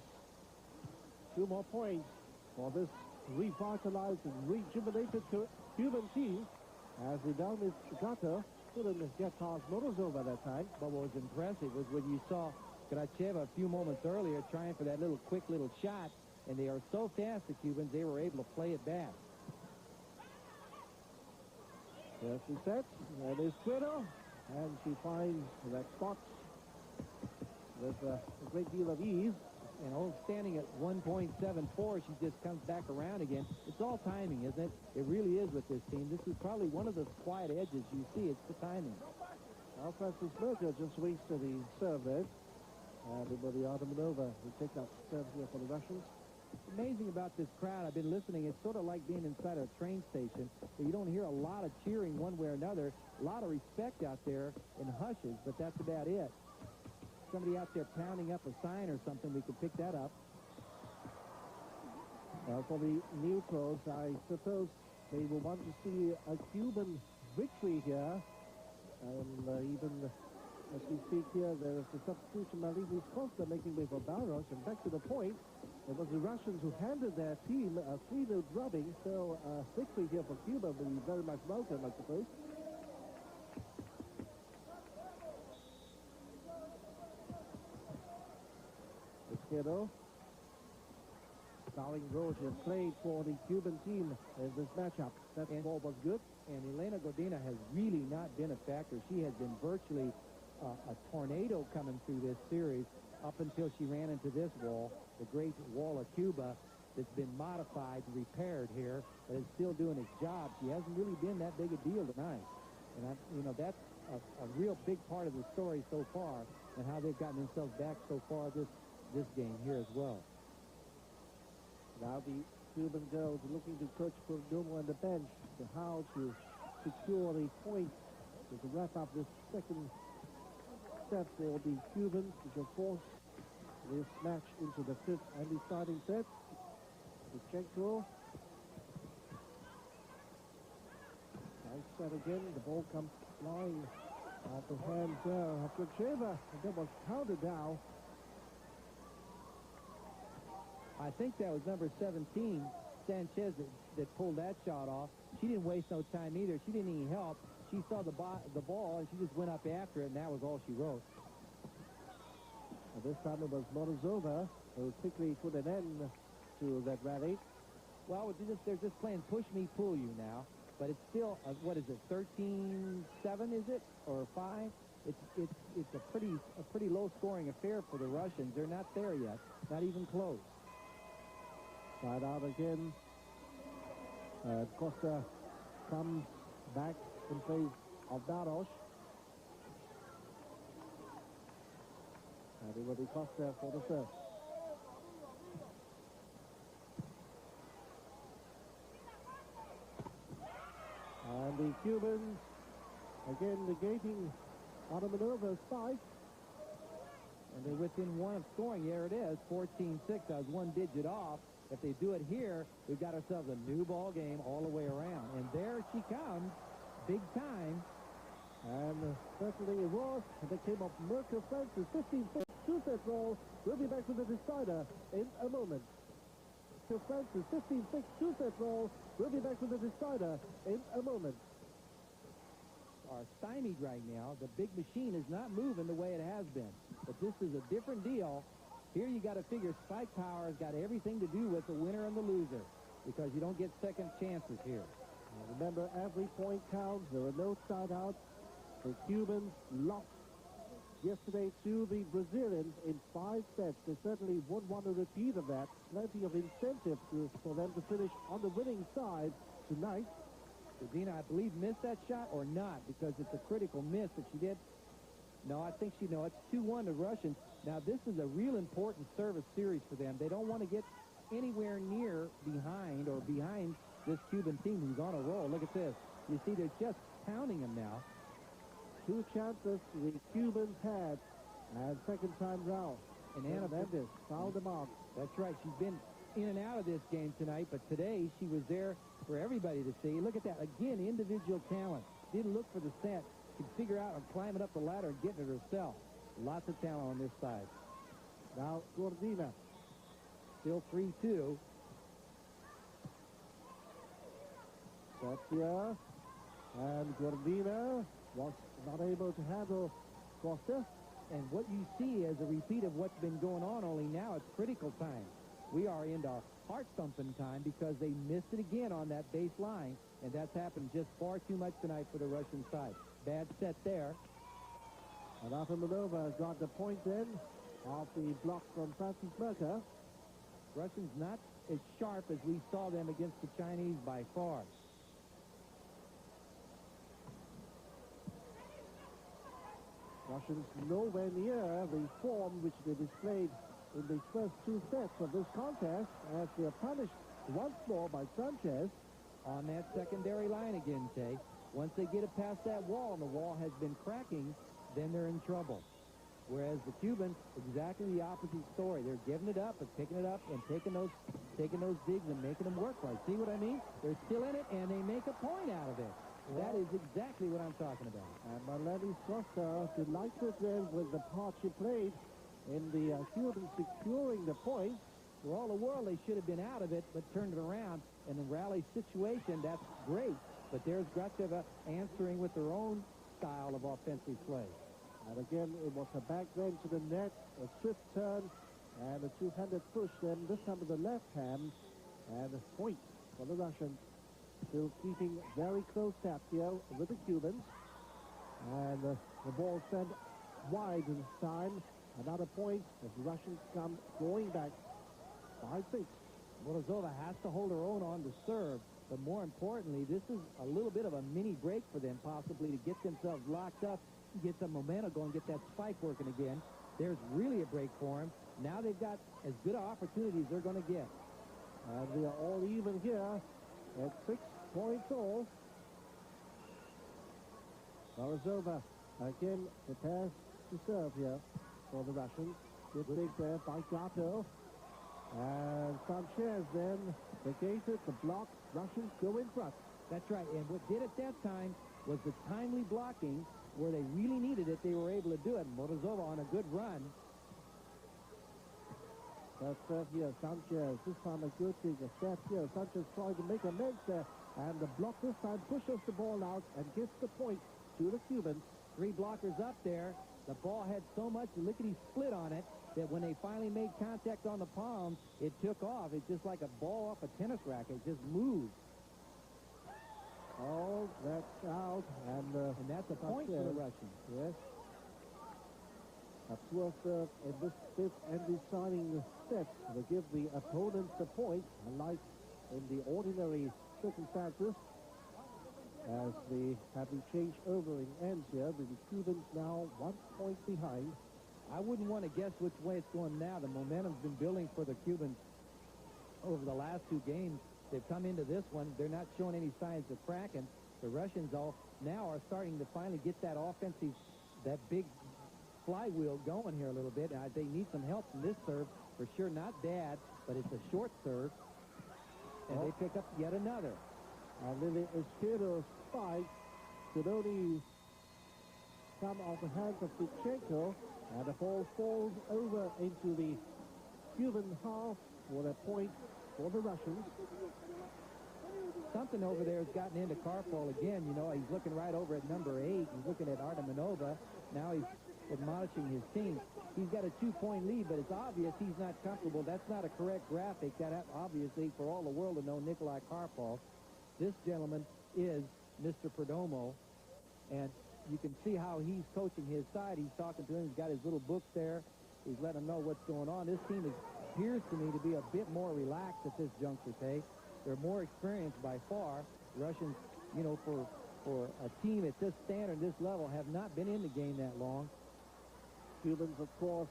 2 more points for this revitalized and rejuvenated Cuban team as the down is Gato couldn't get past Morozova that time. But what was impressive was when you saw Gracheva a few moments earlier trying for that little quick little shot, and they are so fast, the Cubans, they were able to play it back. There's the set, and is Twitter, and she finds that spot with a great deal of ease. You know, standing at 1.74, she just comes back around again. It's all timing, isn't it? It really is with this team. This is probably one of the quiet edges you see. It's the timing. Now, Francis Merker just wasted the serve there. And everybody Artemanova will take that serve here for the Russians. It's amazing about this crowd. I've been listening. It's sort of like being inside a train station. You don't hear a lot of cheering one way or another. A lot of respect out there in hushes, but that's about it. Somebody out there pounding up a sign or something, we could pick that up. For the neutrals, I suppose they will want to see a Cuban victory here. And even as we speak here, there is the substitution. Malini Costa making way for Balros. And back to the point, it was the Russians who handed their team a 3-0 drubbing. So a victory here for Cuba will be very much welcome, I suppose. Izquierdo. Starling Roach has played for the Cuban team in this matchup. That ball was good. And Elena Godina has really not been a factor. She has been virtually a tornado coming through this series up until she ran into this wall, the great wall of Cuba that's been modified and repaired here, but is still doing its job. She hasn't really been that big a deal tonight. And, you know, that's a real big part of the story so far and how they've gotten themselves back so far this game here as well. Now the Cuban girls are looking to coach Perdomo on the bench to how to secure a point to wrap up this second set for the Cubans, which will force this match into the 5th and deciding set. Vichenko. Nice set again. The ball comes flying off the hands of Gracheva, and that was counted now. I think that was number 17, Sanchez, that pulled that shot off. She didn't waste no time either. She didn't need help. She saw the ball, and she just went up after it, and that was all she wrote. And this time it was Morozova who quickly put an end to that rally. Well, they're just playing push me, pull you now. But it's still, what is it, 13-7, is it? Or 5? It's a pretty low-scoring affair for the Russians. They're not there yet, not even close. Side out again. Costa comes back in place of Daros. And it will be Costa for the serve. And the Cubans again negating Artemanova's spike. And they're within 1 of scoring. There it is, 14-6. That was 1 digit off. If they do it here, we've got ourselves a new ball game all the way around. And there she comes, big time. And certainly it was. And they came up Merker Francis, 15-6, 2-set roll. We'll be back with the decider in a moment. Merker Francis, 15-6, 2-set roll. We'll be back with the decider in a moment. are stymied right now. The big machine is not moving the way it has been. But this is a different deal. Here you got to figure spike power has got everything to do with the winner and the loser, because you don't get second chances here. Remember, every point counts. There are no start-outs. The Cubans lost yesterday to the Brazilians in 5 sets. They certainly would want a repeat of that. Plenty of incentive for them to finish on the winning side tonight. Dina, I believe, missed that shot or not, because it's a critical miss that she did. No, I think she knows. It's 2-1 to Russians. Now, this is a real important service series for them. They don't want to get anywhere near behind this Cuban team who's on a roll. Look at this. You see, they're just pounding them now. 2 chances the Cubans had, and second time round. And Anna Mendes found them out. That's right. She's been in and out of this game tonight, but today she was there for everybody to see. Look at that. Again, individual talent. Didn't look for the set. Could figure out climbing up the ladder and getting it herself. Lots of talent on this side. Now, Gordina. Still 3-2. Satya and Gordina was not able to handle Costa. And what you see is a repeat of what's been going on, only now it's critical time. We are into heart-thumping time because they missed it again on that baseline, and that's happened just far too much tonight for the Russian side. Bad set there. And Atamanova got the point in off the block from Francis Merker. Russians not as sharp as we saw them against the Chinese by far. Russians nowhere near the form which they displayed in the first 2 sets of this contest, as they are punished once more by Sanchez. On that secondary line again, Tay. Once they get it past that wall, and the wall has been cracking, then they're in trouble. Whereas the Cubans, exactly the opposite story. They're giving it up and picking it up and taking those digs and making them work right. See what I mean? They're still in it, and they make a point out of it. That is exactly what I'm talking about. And Marlene Costa delighted then with the part she played in the Cubans securing the point. For all the world, they should have been out of it, but turned it around. And in rally situation, that's great. But there's Gracheva answering with their own style of offensive play. And again, it was a back then to the net, a swift turn, and a two-handed push. Then this time with the left hand, and a point for the Russians. Still keeping very close tap here with the Cubans. And the ball sent wide this time. Another point as the Russians come going back 5-6. Morozova has to hold her own on the serve, but more importantly, this is a little bit of a mini break for them, possibly, to get themselves locked up, get some momentum going, get that spike working again. There's really a break for them. Now they've got as good an opportunity as they're going to get. And we are all even here at 6 points all. Morozova again the pass to serve here for the Russians. Good dig there by Gato. And Sanchez then vacated the block. Russians go in front. That's right. And what did it that time was the timely blocking where they really needed it. They were able to do it. Morozova on a good run. That's serve here. Sanchez. This time a good dig. A step here. Sanchez trying to make amends there. And the block this time pushes the ball out and gives the point to the Cubans. 3 blockers up there. The ball had so much lickety split on it that when they finally made contact on the palms, it took off. It's just like a ball off a tennis racket. It just moved. Oh, that's out. And that's a point for the Russians. Yes. A poor serve in this 5th and deciding set will give the opponents the point, unlike in the ordinary circumstances. As they have been changed over in ends here, the Cubans now 1 point behind. I wouldn't want to guess which way it's going now. The momentum's been building for the Cubans over the last 2 games. They've come into this one. They're not showing any signs of cracking. The Russians all now are starting to finally get that offensive, that big flywheel going here a little bit. They need some help from this serve. For sure not bad, but it's a short serve. And they pick up yet another. And Lily Izquierdo's spike could only come off the hands of Tichenko, and the ball falls over into the Cuban half for a point for the Russians. something over there has gotten into Karpov again. You know, he's looking right over at number 8. He's looking at Artemanova. Now he's admonishing his team. He's got a 2-point lead, but it's obvious he's not comfortable. That's not a correct graphic. That obviously, for all the world to know, Nikolai Karpov. This gentleman is Mr. Perdomo, and you can see how he's coaching his side. He's talking to him. He's got his little books there. He's letting them know what's going on. This team appears to me to be a bit more relaxed at this juncture, Tay. They're more experienced by far. Russians, you know, for a team at this standard, this level, have not been in the game that long. Cubans, of course,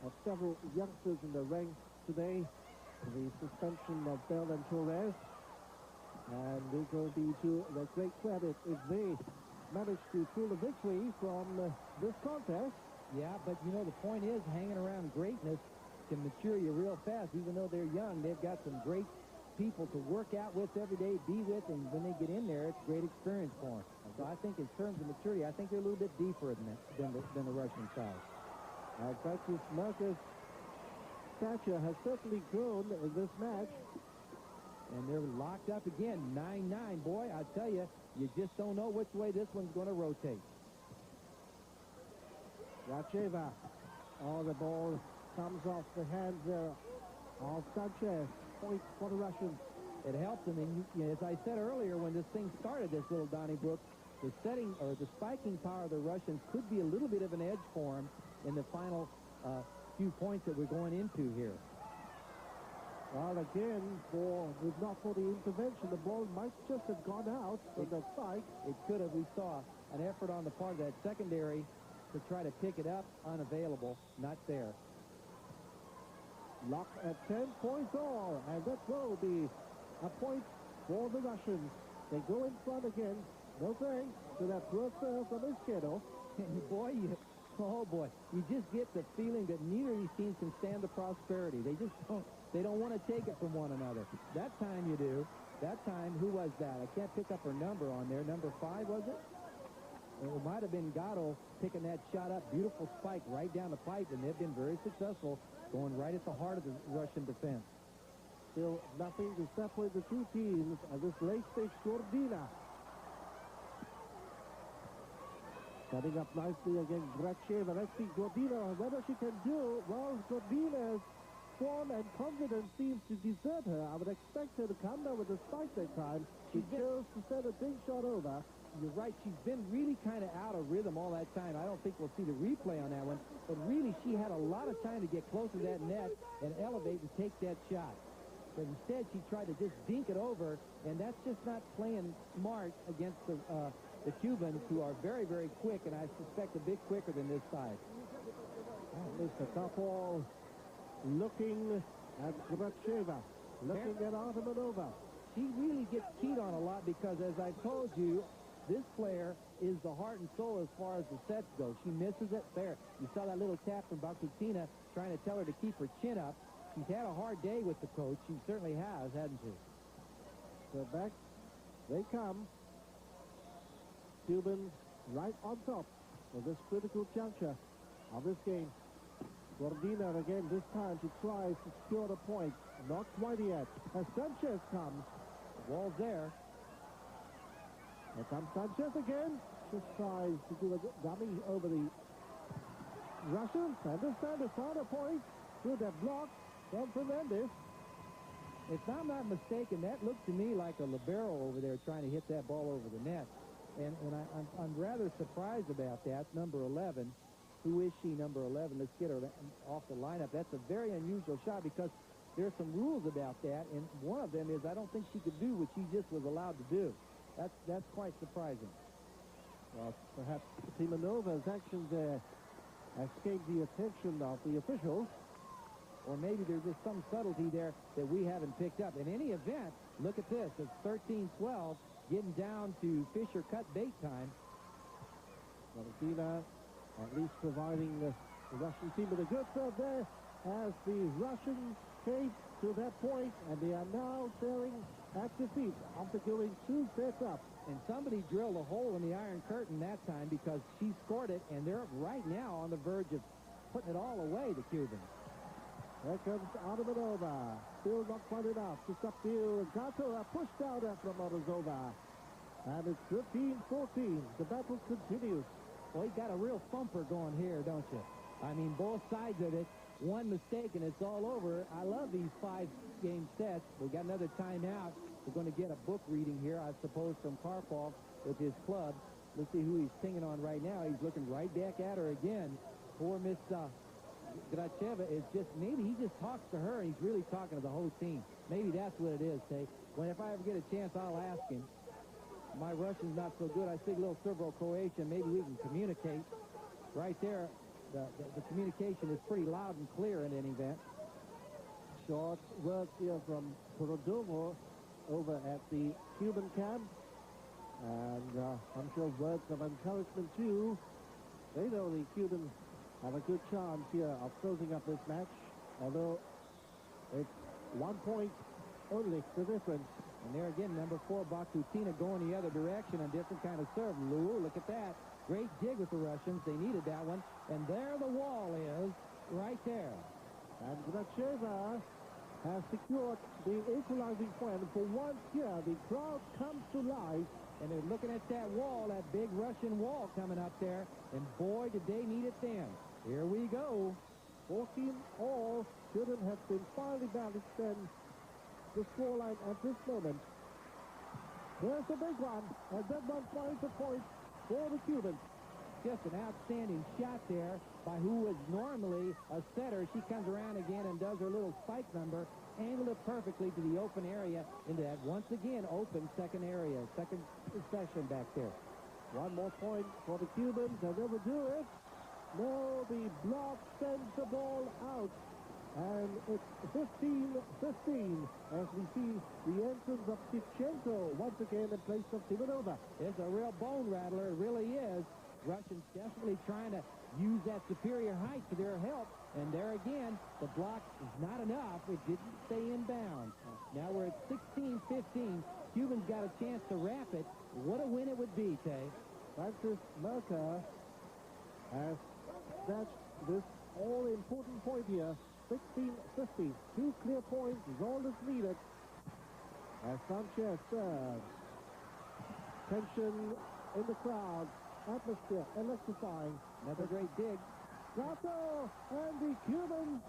have several youngsters in the ranks today. The suspension of Bell and Torres. And it will be to their great credit if they manage to pull a victory from this contest. Yeah, but, you know, the point is hanging around greatness can mature you real fast. Even though they're young, they've got some great people to work out with every day, be with, and when they get in there, it's a great experience for them. So I think in terms of maturity, I think they're a little bit deeper than the Russian side. In fact, Marcus' stature has certainly grown in this match. And they're locked up again, 9-9. Boy, I tell you, you just don't know which way this one's going to rotate. Racheva. Oh, the ball comes off the hands there of Sanchez. Point for the Russians. It helps them. And as I said earlier, when this thing started, this little Donnybrook, the setting or the spiking power of the Russians could be a little bit of an edge for them in the final few points that we're going into here. Well, again, if not for the intervention, the ball might just have gone out from the spike. It could have. We saw an effort on the part of that secondary to try to pick it up. Unavailable. Not there. Locked at 10 points all, and that will be a point for the Russians. They go in front again. No thanks to that first serve from Izquierdo. Boy, oh boy, you just get the feeling that neither of these teams can stand the prosperity. They just don't. They don't want to take it from one another. That time you do. That time, who was that? I can't pick up her number on there. Number 5, was it? It might have been Gatto picking that shot up. Beautiful spike right down the pipe, and they've been very successful going right at the heart of the Russian defense. Still nothing to separate the two teams at this late stage. Gordina setting up nicely against Gracheva. Let's see Gordina, whether she can do. Well, Gordina's form and confidence seems to desert her. I would expect her to come down with a spike that time. She chose to send a big shot over. You're right. She's been really kind of out of rhythm all that time. I don't think we'll see the replay on that one. But really, she had a lot of time to get close to that net and elevate and take that shot. But instead, she tried to just dink it over, and that's just not playing smart against the Cubans, who are very, very quick, and I suspect a bit quicker than this side. Mr. Karpov looking at Gracheva, looking at Artemanova. She really gets keyed on a lot because, as I told you, this player is the heart and soul as far as the sets go. She misses it there. You saw that little tap from Bakutina trying to tell her to keep her chin up. She's had a hard day with the coach. She certainly has, hasn't she? So back they come. Cubans right on top of this critical juncture of this game. Gordina again, this time she tries to secure the point. Not quite yet. As Sanchez comes. The wall's there. Here comes Sanchez again. Just tries to do a dummy over the Russians. And this time they found a point through that block from Fernandez. If I'm not mistaken, that looked to me like a libero over there trying to hit that ball over the net. And I'm rather surprised about that. Number 11. Who is she, number 11? Let's get her off the lineup. That's a very unusual shot because there's some rules about that, and one of them is I don't think she could do what she just was allowed to do. That's quite surprising. Well, perhaps Timanova's actions there escaped the attention of the officials. Or maybe there's just some subtlety there that we haven't picked up. In any event, look at this. It's 13-12, getting down to Fisher cut bait time. Valentina at least providing the Russian team with a good serve there as the Russians came to that point, and they are now staring at defeat after going 2 sets up. And somebody drilled a hole in the Iron Curtain that time because she scored it, and they're right now on the verge of putting it all away, the Cubans. Here comes Armanova. Still not quite enough to subdue Gato. Pushed out from Morozova. And it's 15-14. The battle continues. Well, you got a real thumper going here, don't you? I mean, both sides of it. One mistake and it's all over. I love these 5-game sets. We got another timeout. We're going to get a book reading here, I suppose, from Karpov with his club. Let's see who he's singing on right now. He's looking right back at her again. Poor Miss Gracheva is just, maybe he just talks to her and he's really talking to the whole team. Maybe that's what it is, Tay. When if I ever get a chance, I'll ask him. My Russian's not so good. I speak a little Serbo-Croatian. Maybe we can communicate. Right there, the communication is pretty loud and clear in any event. Short words here from Prodovo over at the Cuban camp. And I'm sure words of encouragement, too. They know the Cubans have a good chance here of closing up this match, although it's 1 point only the difference. And there again, number 4, Bakutina going the other direction, a different kind of serve. Lou, look at that. Great dig with the Russians. They needed that one. And there the wall is, right there. And Gracheva has secured the equalizing point. For once here, the crowd comes to life. And they're looking at that wall, that big Russian wall coming up there. And boy, did they need it then. Here we go. 14 all. Shouldn't have been finally balanced then. The scoreline at this moment. There's a big one. And that one finds a point for the Cubans. Just an outstanding shot there by who was normally a setter. She comes around again and does her little spike number. Angled it perfectly to the open area into that once again open second area. Second session back there. One more point for the Cubans. They'll never do it. No, the block sends the ball out. And it's 15-15 as we see the entrance of Tichenko once again in place of Timonova. It's a real bone rattler. It really is. Russians definitely trying to use that superior height to their help. And there again, the block is not enough. It didn't stay in bounds. Now we're at 16-15. Cubans got a chance to wrap it. What a win it would be, Tay. Francis Merker has snatched this all-important point here. 16-50. 2 clear points is all that's needed. As Sanchez serves. Tension in the crowd. Atmosphere electrifying. Another great dig. Gato and the Cubans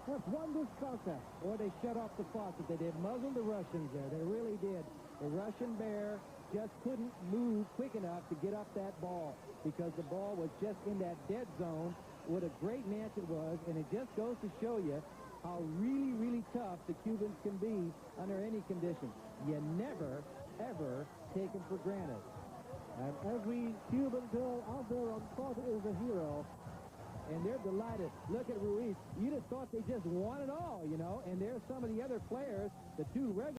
have won this contest. Boy, they shut off the faucet. They did muzzle the Russians there. They really did. The Russian bear just couldn't move quick enough to get up that ball because the ball was just in that dead zone. What a great match it was, and it just goes to show you how really, really tough the Cubans can be under any condition. You never, ever take them for granted. And every Cuban girl out there on court is a hero. And they're delighted. Look at Ruiz. You just thought they just won it all, you know. And there's some of the other players, the 2 regular